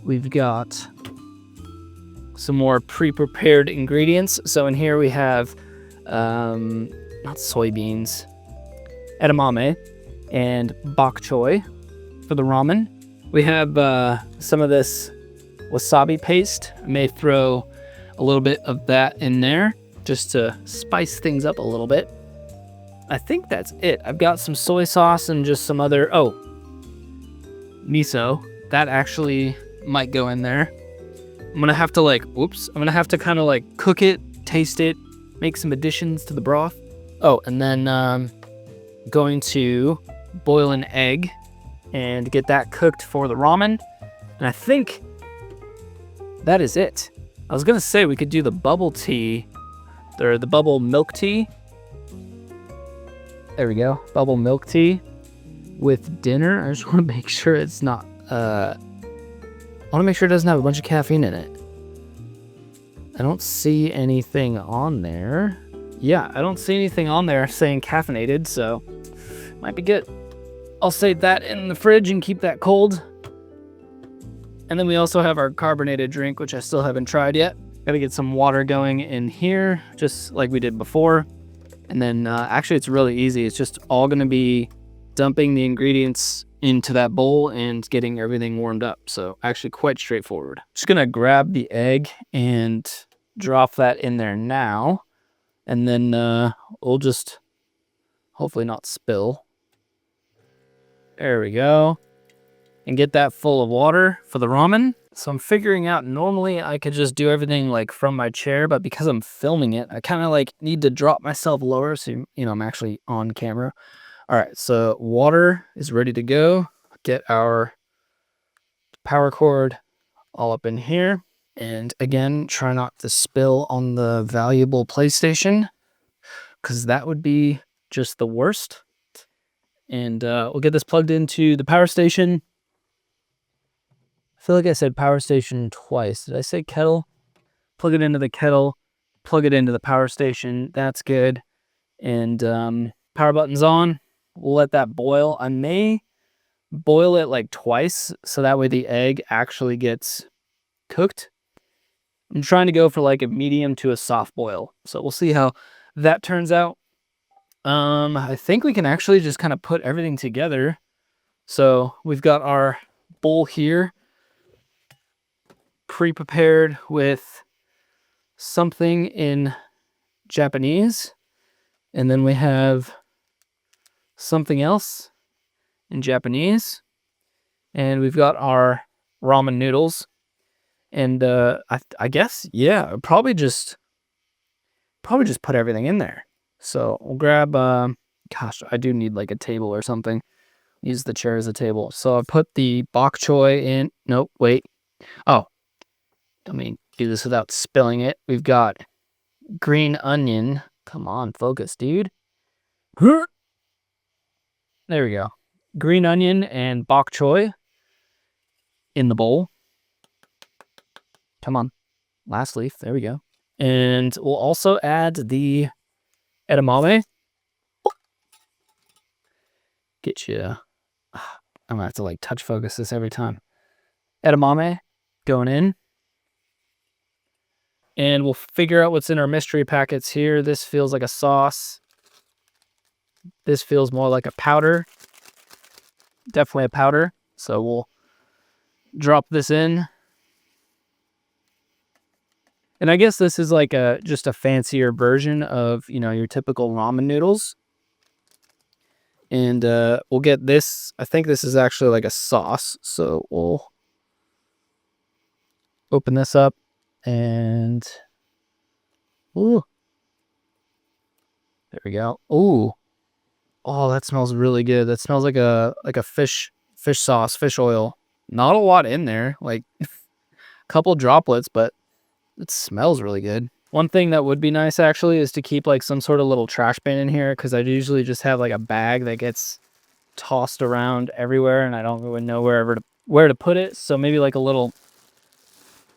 we've got some more pre-prepared ingredients. So in here we have, not soybeans, edamame, and bok choy for the ramen. We have some of this wasabi paste. I may throw a little bit of that in there just to spice things up a little bit. I think that's it. I've got some soy sauce and just some other, miso. That actually might go in there. I'm gonna have to I'm gonna have to kind of like cook it, taste it, make some additions to the broth. Oh, and then going to boil an egg and get that cooked for the ramen. And I think that is it. I was gonna say we could do the bubble tea, or the bubble milk tea. There we go. Bubble milk tea with dinner. I just want to make sure it's not, I want to make sure it doesn't have a bunch of caffeine in it. I don't see anything on there. Yeah, I don't see anything on there saying caffeinated, so might be good. I'll save that in the fridge and keep that cold. And then we also have our carbonated drink, which I still haven't tried yet. Gotta get some water going in here, just like we did before. And then actually it's really easy. It's just all gonna be dumping the ingredients into that bowl and getting everything warmed up. So actually quite straightforward. Just gonna grab the egg and drop that in there now. And then we'll just hopefully not spill. There we go. And get that full of water for the ramen. So I'm figuring out, normally I could just do everything like from my chair, but because I'm filming it, I kind of like need to drop myself lower so, you know, I'm actually on camera. All right, so water is ready to go. Get our power cord all up in here. And again, try not to spill on the valuable PlayStation, because that would be just the worst. And we'll get this plugged into the power station. I feel like I said power station twice. Did I say kettle? Plug it into the kettle, plug it into the power station. That's good. And power button's on. We'll let that boil. I may boil it like twice, so that way the egg actually gets cooked. I'm trying to go for like a medium to a soft boil. So we'll see how that turns out. I think we can actually just kind of put everything together. So we've got our bowl here, pre-prepared with something in Japanese, and then we have something else in Japanese, and we've got our ramen noodles, and I guess, yeah, probably just put everything in there. So we'll grab gosh, I do need like a table or something. Use the chair as a table. So I put the bok choy in. Nope, wait. Oh, I mean, do this without spilling it. We've got green onion. Come on, focus, dude. There we go. Green onion and bok choy in the bowl. Come on. Last leaf. There we go. And we'll also add the edamame. Get you. I'm gonna have to like touch focus this every time. Edamame going in. And we'll figure out what's in our mystery packets here. This feels like a sauce. This feels more like a powder. Definitely a powder. So we'll drop this in. And I guess this is like just a fancier version of, you know, your typical ramen noodles. And we'll get this. I think this is actually like a sauce. So we'll open this up and ooh. There we go. Ooh. Oh, that smells really good. That smells like a fish sauce, fish oil. Not a lot in there, like a couple droplets, but it smells really good. One thing that would be nice actually is to keep like some sort of little trash bin in here, because I usually just have like a bag that gets tossed around everywhere and I don't really know where to put it. So maybe like a little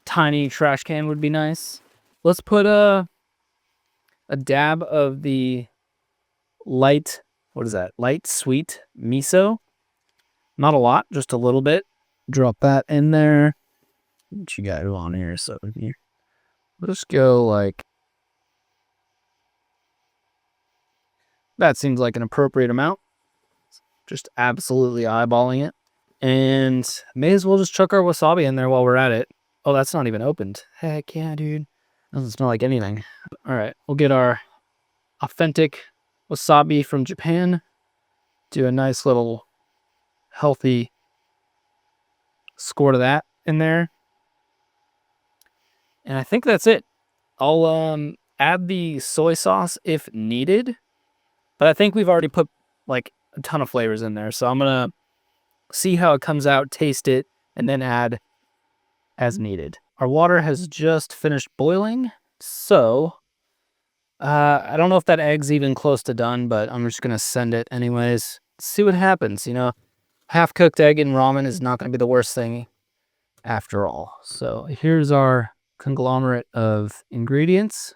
tiny trash can would be nice. Let's put a dab of the light, what is that? Light sweet miso. Not a lot, just a little bit. Drop that in there. What you got on here? So here, let's go like, that seems like an appropriate amount. Just absolutely eyeballing it. And may as well just chuck our wasabi in there while we're at it. Oh, that's not even opened. Heck yeah, dude. Doesn't smell like anything. All right, we'll get our authentic wasabi from Japan. Do a nice little healthy squirt of that in there. And I think that's it. I'll add the soy sauce if needed, but I think we've already put like a ton of flavors in there. So I'm gonna see how it comes out, taste it, and then add as needed. Our water has just finished boiling, so I don't know if that egg's even close to done, but I'm just gonna send it anyways. See what happens, you know? Half-cooked egg in ramen is not gonna be the worst thing after all. So here's our conglomerate of ingredients.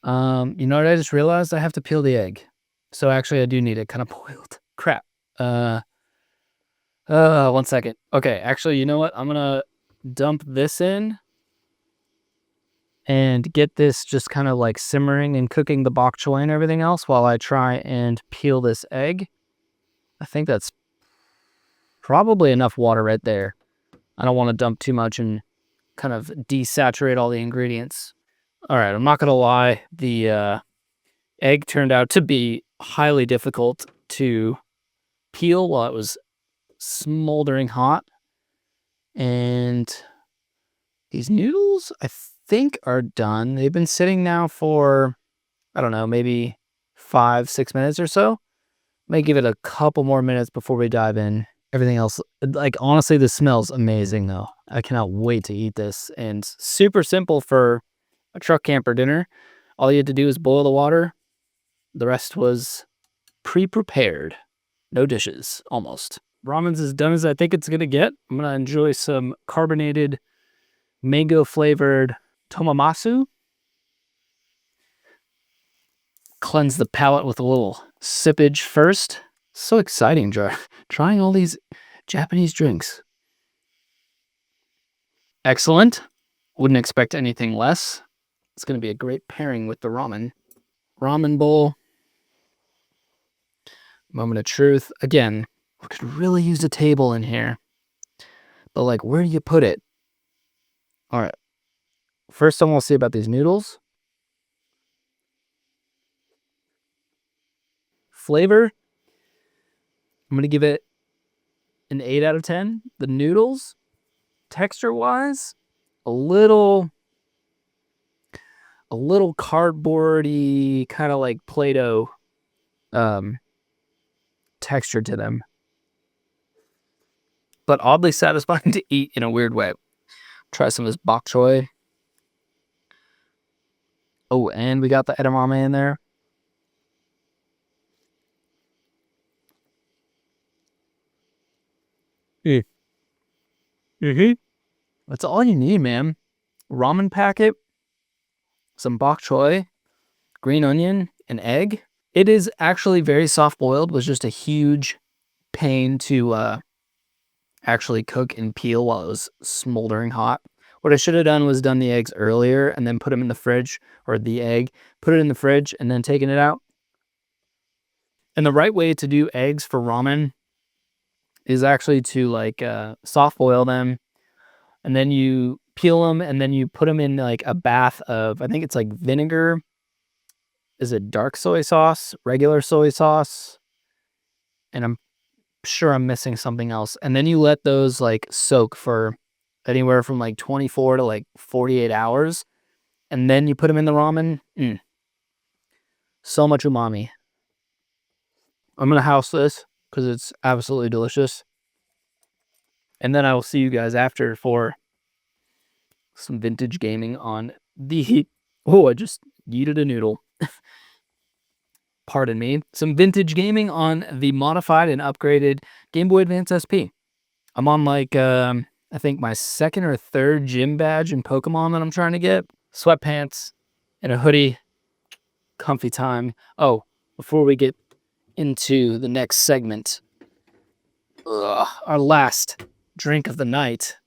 You know what I just realized? I have to peel the egg. So actually I do need it kind of boiled. Crap. Uh, 1 second. Okay, actually, you know what? I'm gonna dump this in and get this just kind of like simmering and cooking the bok choy and everything else while I try and peel this egg. I think that's probably enough water right there. I don't want to dump too much and kind of desaturate all the ingredients. All right, I'm not gonna lie, the egg turned out to be highly difficult to peel while it was smoldering hot. And these noodles, I think, are done. They've been sitting now for, I don't know, maybe 5-6 minutes or so. May give it a couple more minutes before we dive in. Everything else, like, honestly, this smells amazing, though. I cannot wait to eat this. And super simple for a truck camper dinner. All you had to do is boil the water. The rest was pre-prepared. No dishes, almost. Ramen's as done as I think it's gonna get. I'm gonna enjoy some carbonated, mango-flavored tomamatsu. Cleanse the palate with a little sippage first. So exciting, trying all these Japanese drinks. Excellent. Wouldn't expect anything less. It's gonna be a great pairing with the ramen. Ramen bowl. Moment of truth. Again, we could really use a table in here. But like, where do you put it? All right. First, I want to see about these noodles. Flavor, I'm going to give it an 8 out of 10. The noodles, texture-wise, a little cardboardy, kind of like Play-Doh texture to them. But oddly satisfying to eat in a weird way. Try some of this bok choy. Oh, and we got the edamame in there. Mm-hmm. That's all you need, man. Ramen packet, some bok choy, green onion, an egg. It is actually very soft boiled, was just a huge pain to actually cook and peel while it was smoldering hot. What I should have done was done the eggs earlier and then put them in the fridge, or the egg, put it in the fridge and then taken it out. And the right way to do eggs for ramen is actually to like soft boil them, and then you peel them and then you put them in like a bath of, I think it's like vinegar. Is it dark soy sauce, regular soy sauce? And I'm sure I'm missing something else. And then you let those like soak for anywhere from like 24 to like 48 hours. And then you put them in the ramen. So much umami. I'm going to house this because it's absolutely delicious. And then I will see you guys after for some vintage gaming on the... Oh, I just yeeted a noodle. Pardon me. Some vintage gaming on the modified and upgraded Game Boy Advance SP. I'm on like, I think my second or third gym badge in Pokemon that I'm trying to get. Sweatpants and a hoodie. Comfy time. Oh, before we get into the next segment, our last drink of the night.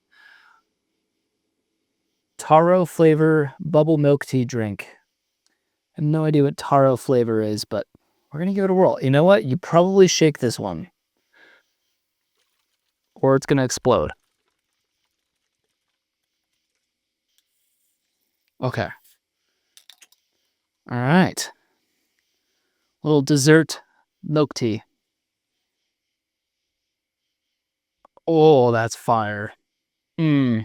Taro flavor bubble milk tea drink. I have no idea what taro flavor is, but we're going to give it a whirl. You know what? You probably shake this one, or it's going to explode. Okay. All right. Little dessert milk tea. Oh, that's fire. Mm.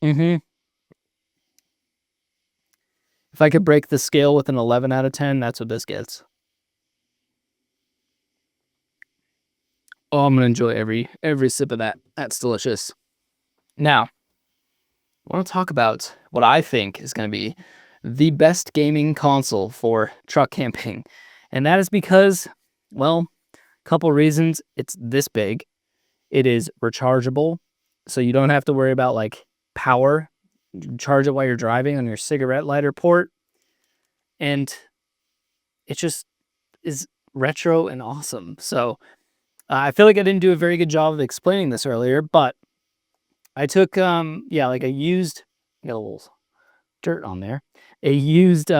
Mm-hmm. If I could break the scale with an 11 out of 10, that's what this gets. Oh, I'm gonna enjoy every sip of that. That's delicious. Now, I want to talk about what I think is going to be the best gaming console for truck camping. And that is because, well, a couple reasons. It's this big. It is rechargeable, so you don't have to worry about like power. You can charge it while you're driving on your cigarette lighter port. And it just is retro and awesome. So I feel like I didn't do a very good job of explaining this earlier, but I took, like a used, got a little dirt on there, a used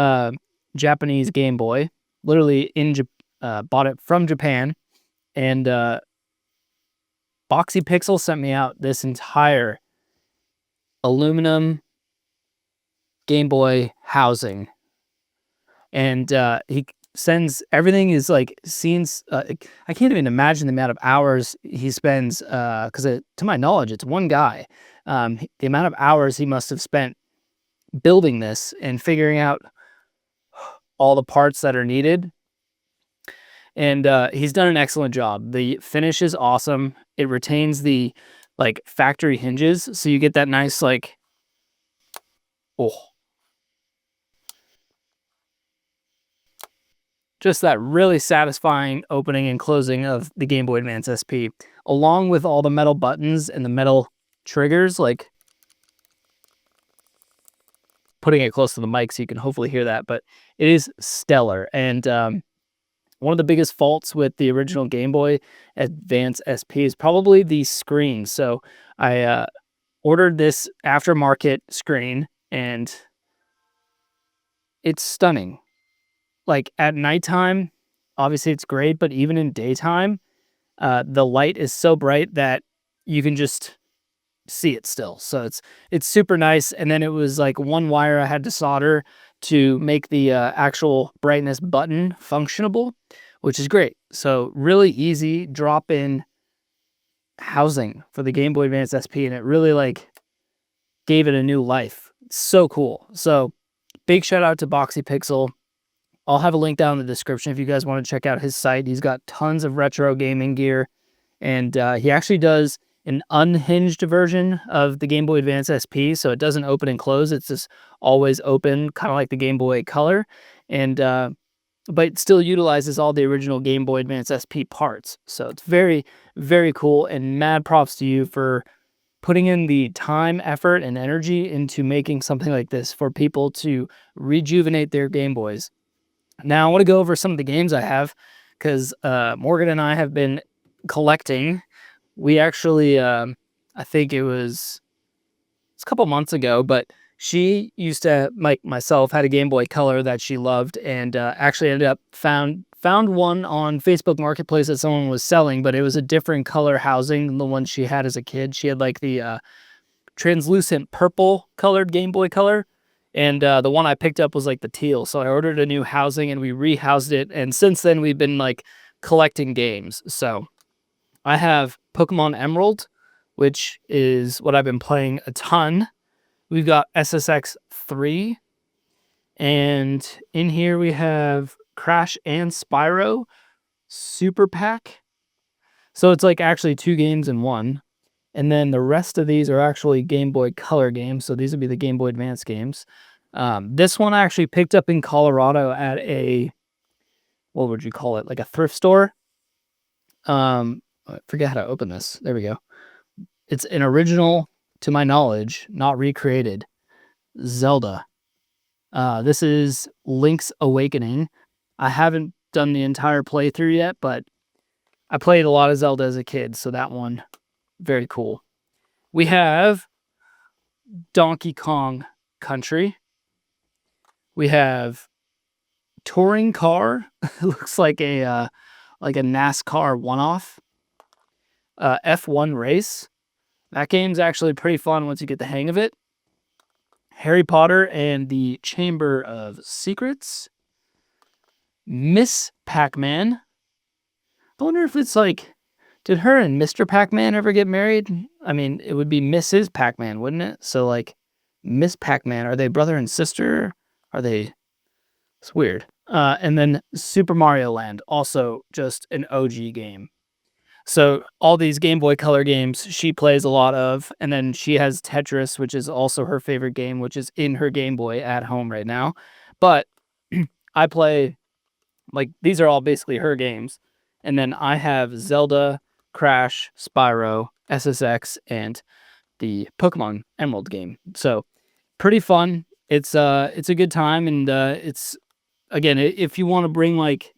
Japanese Game Boy, literally bought it from Japan, and Boxy Pixel sent me out this entire aluminum Game Boy housing, and he sends everything is like scenes. I can't even imagine the amount of hours he spends, because to my knowledge, it's one guy. The amount of hours he must have spent building this and figuring out all the parts that are needed. And he's done an excellent job. The finish is awesome. It retains the like factory hinges, so you get that nice like, oh, just that really satisfying opening and closing of the Game Boy Advance SP, along with all the metal buttons and the metal triggers, like putting it close to the mic so you can hopefully hear that, but it is stellar. And one of the biggest faults with the original Game Boy Advance SP is probably the screen. So I ordered this aftermarket screen, and it's stunning. Like at nighttime, obviously it's great, but even in daytime, the light is so bright that you can just see it still. So it's super nice. And then it was like one wire I had to solder to make the actual brightness button functionable, which is great. So really easy drop-in housing for the Game Boy Advance SP, and it really like gave it a new life. It's so cool. So big shout out to Boxy Pixel. I'll have a link down in the description if you guys want to check out his site. He's got tons of retro gaming gear, and he actually does an unhinged version of the Game Boy Advance SP, so it doesn't open and close. It's just always open, kind of like the Game Boy Color, and but it still utilizes all the original Game Boy Advance SP parts. So it's very, very cool, and mad props to you for putting in the time, effort, and energy into making something like this for people to rejuvenate their Game Boys. Now, I want to go over some of the games I have, because Morgan and I have been collecting. We actually, I think it's a couple months ago, but she used to, like myself, had a Game Boy Color that she loved, and actually ended up found one on Facebook Marketplace that someone was selling, but it was a different color housing than the one she had as a kid. She had like the translucent purple colored Game Boy Color, and the one I picked up was like the teal. So I ordered a new housing and we rehoused it. And since then we've been like collecting games. So I have Pokemon Emerald, which is what I've been playing a ton. We've got SSX 3. And in here we have Crash and Spyro Super Pack. So it's like actually 2 games in one. And then the rest of these are actually Game Boy Color games. So these would be the Game Boy Advance games. This one I actually picked up in Colorado at a, what would you call it? Like a thrift store. I forget how to open this. There we go. It's an original, to my knowledge, not recreated, Zelda. This is Link's Awakening. I haven't done the entire playthrough yet, but I played a lot of Zelda as a kid, so that one, very cool. We have Donkey Kong Country. We have Touring Car. It looks like a NASCAR one-off. F1 Race. That game's actually pretty fun once you get the hang of it. Harry Potter and the Chamber of Secrets. Miss Pac-Man. I wonder if it's like, did her and Mr. Pac-Man ever get married? I mean, it would be Mrs. Pac-Man, wouldn't it? So like, Miss Pac-Man, are they brother and sister? Are they? It's weird. And then Super Mario Land, also just an OG game. So all these Game Boy Color games she plays a lot of, and then she has Tetris, which is also her favorite game, which is in her Game Boy at home right now. But I play like these are all basically her games, and then I have Zelda, Crash, Spyro, SSX, and the Pokemon Emerald game. So pretty fun. It's a good time, and it's again if you want to bring like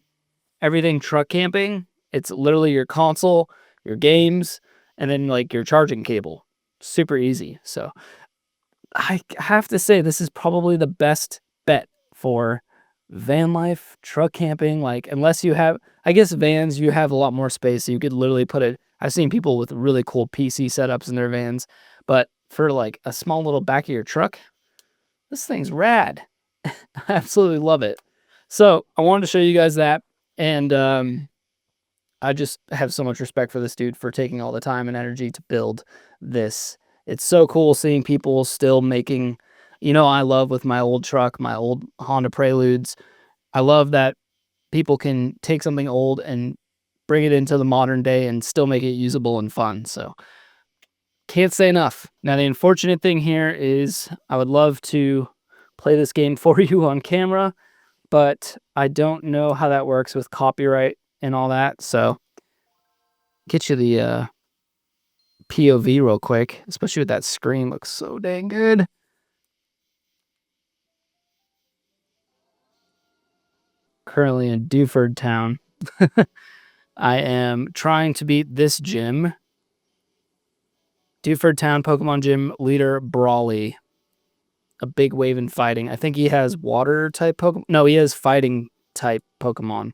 everything truck camping, it's literally your console, your games, and then like your charging cable. Super easy. So I have to say this is probably the best bet for van life, truck camping. Like unless you have, I guess vans, you have a lot more space. So you could literally put it. I've seen people with really cool PC setups in their vans, but for like a small little back of your truck, this thing's rad. I absolutely love it. So I wanted to show you guys that, and I just have so much respect for this dude for taking all the time and energy to build this. It's so cool seeing people still making, I love with my old truck, my old Honda Preludes. I love that people can take something old and bring it into the modern day and still make it usable and fun. So can't say enough. Now, the unfortunate thing here is I would love to play this game for you on camera, but I don't know how that works with copyright and all that. So get you the POV real quick, especially with that screen. Looks so dang good. Currently in Duford Town. I am trying to beat this gym. Duford Town Pokemon Gym leader Brawly. A big wave in fighting. I think he has water type Pokemon. No, he has fighting type Pokemon.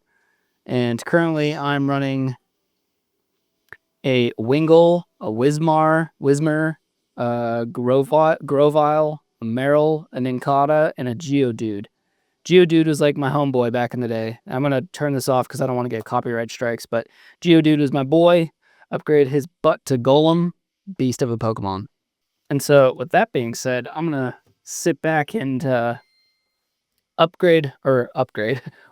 And currently I'm running a Wingull, a Whismur, Grovyle, a Meryl, an Inkata, and a Geodude. Geodude was like my homeboy back in the day. I'm going to turn this off because I don't want to get copyright strikes, but Geodude was my boy. Upgrade his butt to Golem, beast of a Pokemon. And so with that being said, I'm going to sit back and upgrade,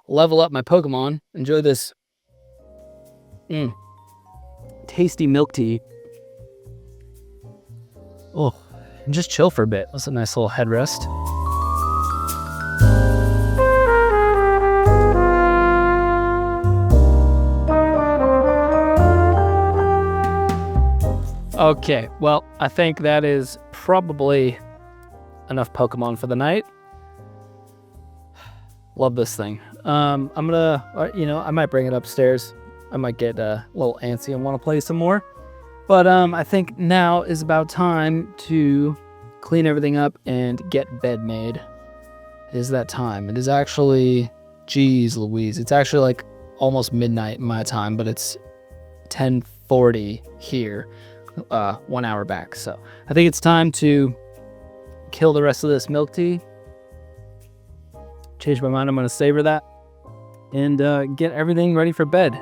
level up my Pokemon. Enjoy this tasty milk tea. Oh, and just chill for a bit. That's a nice little headrest. Okay, well, I think that is probably enough Pokemon for the night. Love this thing. I'm gonna, I might bring it upstairs. I might get a little antsy and want to play some more. But I think now is about time to clean everything up and get bed made. It is that time. It is actually, geez Louise, it's actually like almost midnight my time, but it's 10:40 here, 1 hour back. So I think it's time to kill the rest of this milk tea. Change my mind, I'm going to savor that and get everything ready for bed.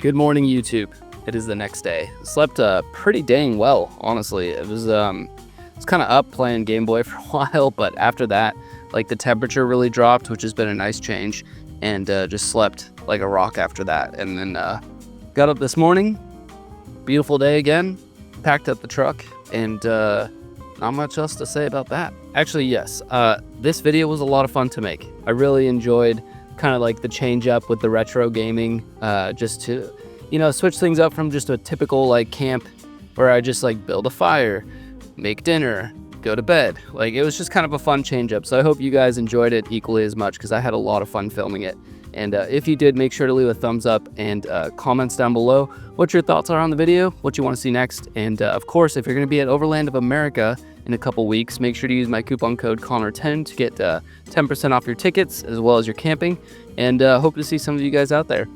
Good morning, YouTube. It is the next day. Slept pretty dang well, honestly. It was kind of up playing Game Boy for a while, but after that, like the temperature really dropped, which has been a nice change, and just slept like a rock after that. And then got up this morning, beautiful day again, packed up the truck, and not much else to say about that. Actually, yes, this video was a lot of fun to make. I really enjoyed kind of like the change up with the retro gaming, just to, you know, switch things up from just a typical like camp where I just like build a fire, make dinner, go to bed. Like, it was just kind of a fun change up. So I hope you guys enjoyed it equally as much, because I had a lot of fun filming it. And if you did, make sure to leave a thumbs up and comments down below what your thoughts are on the video, what you want to see next. And of course, if you're going to be at Overland of America in a couple weeks, make sure to use my coupon code Connor10 to get 10% off your tickets as well as your camping. And hope to see some of you guys out there.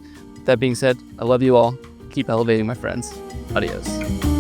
That being said, I love you all. Keep elevating, my friends. Adios.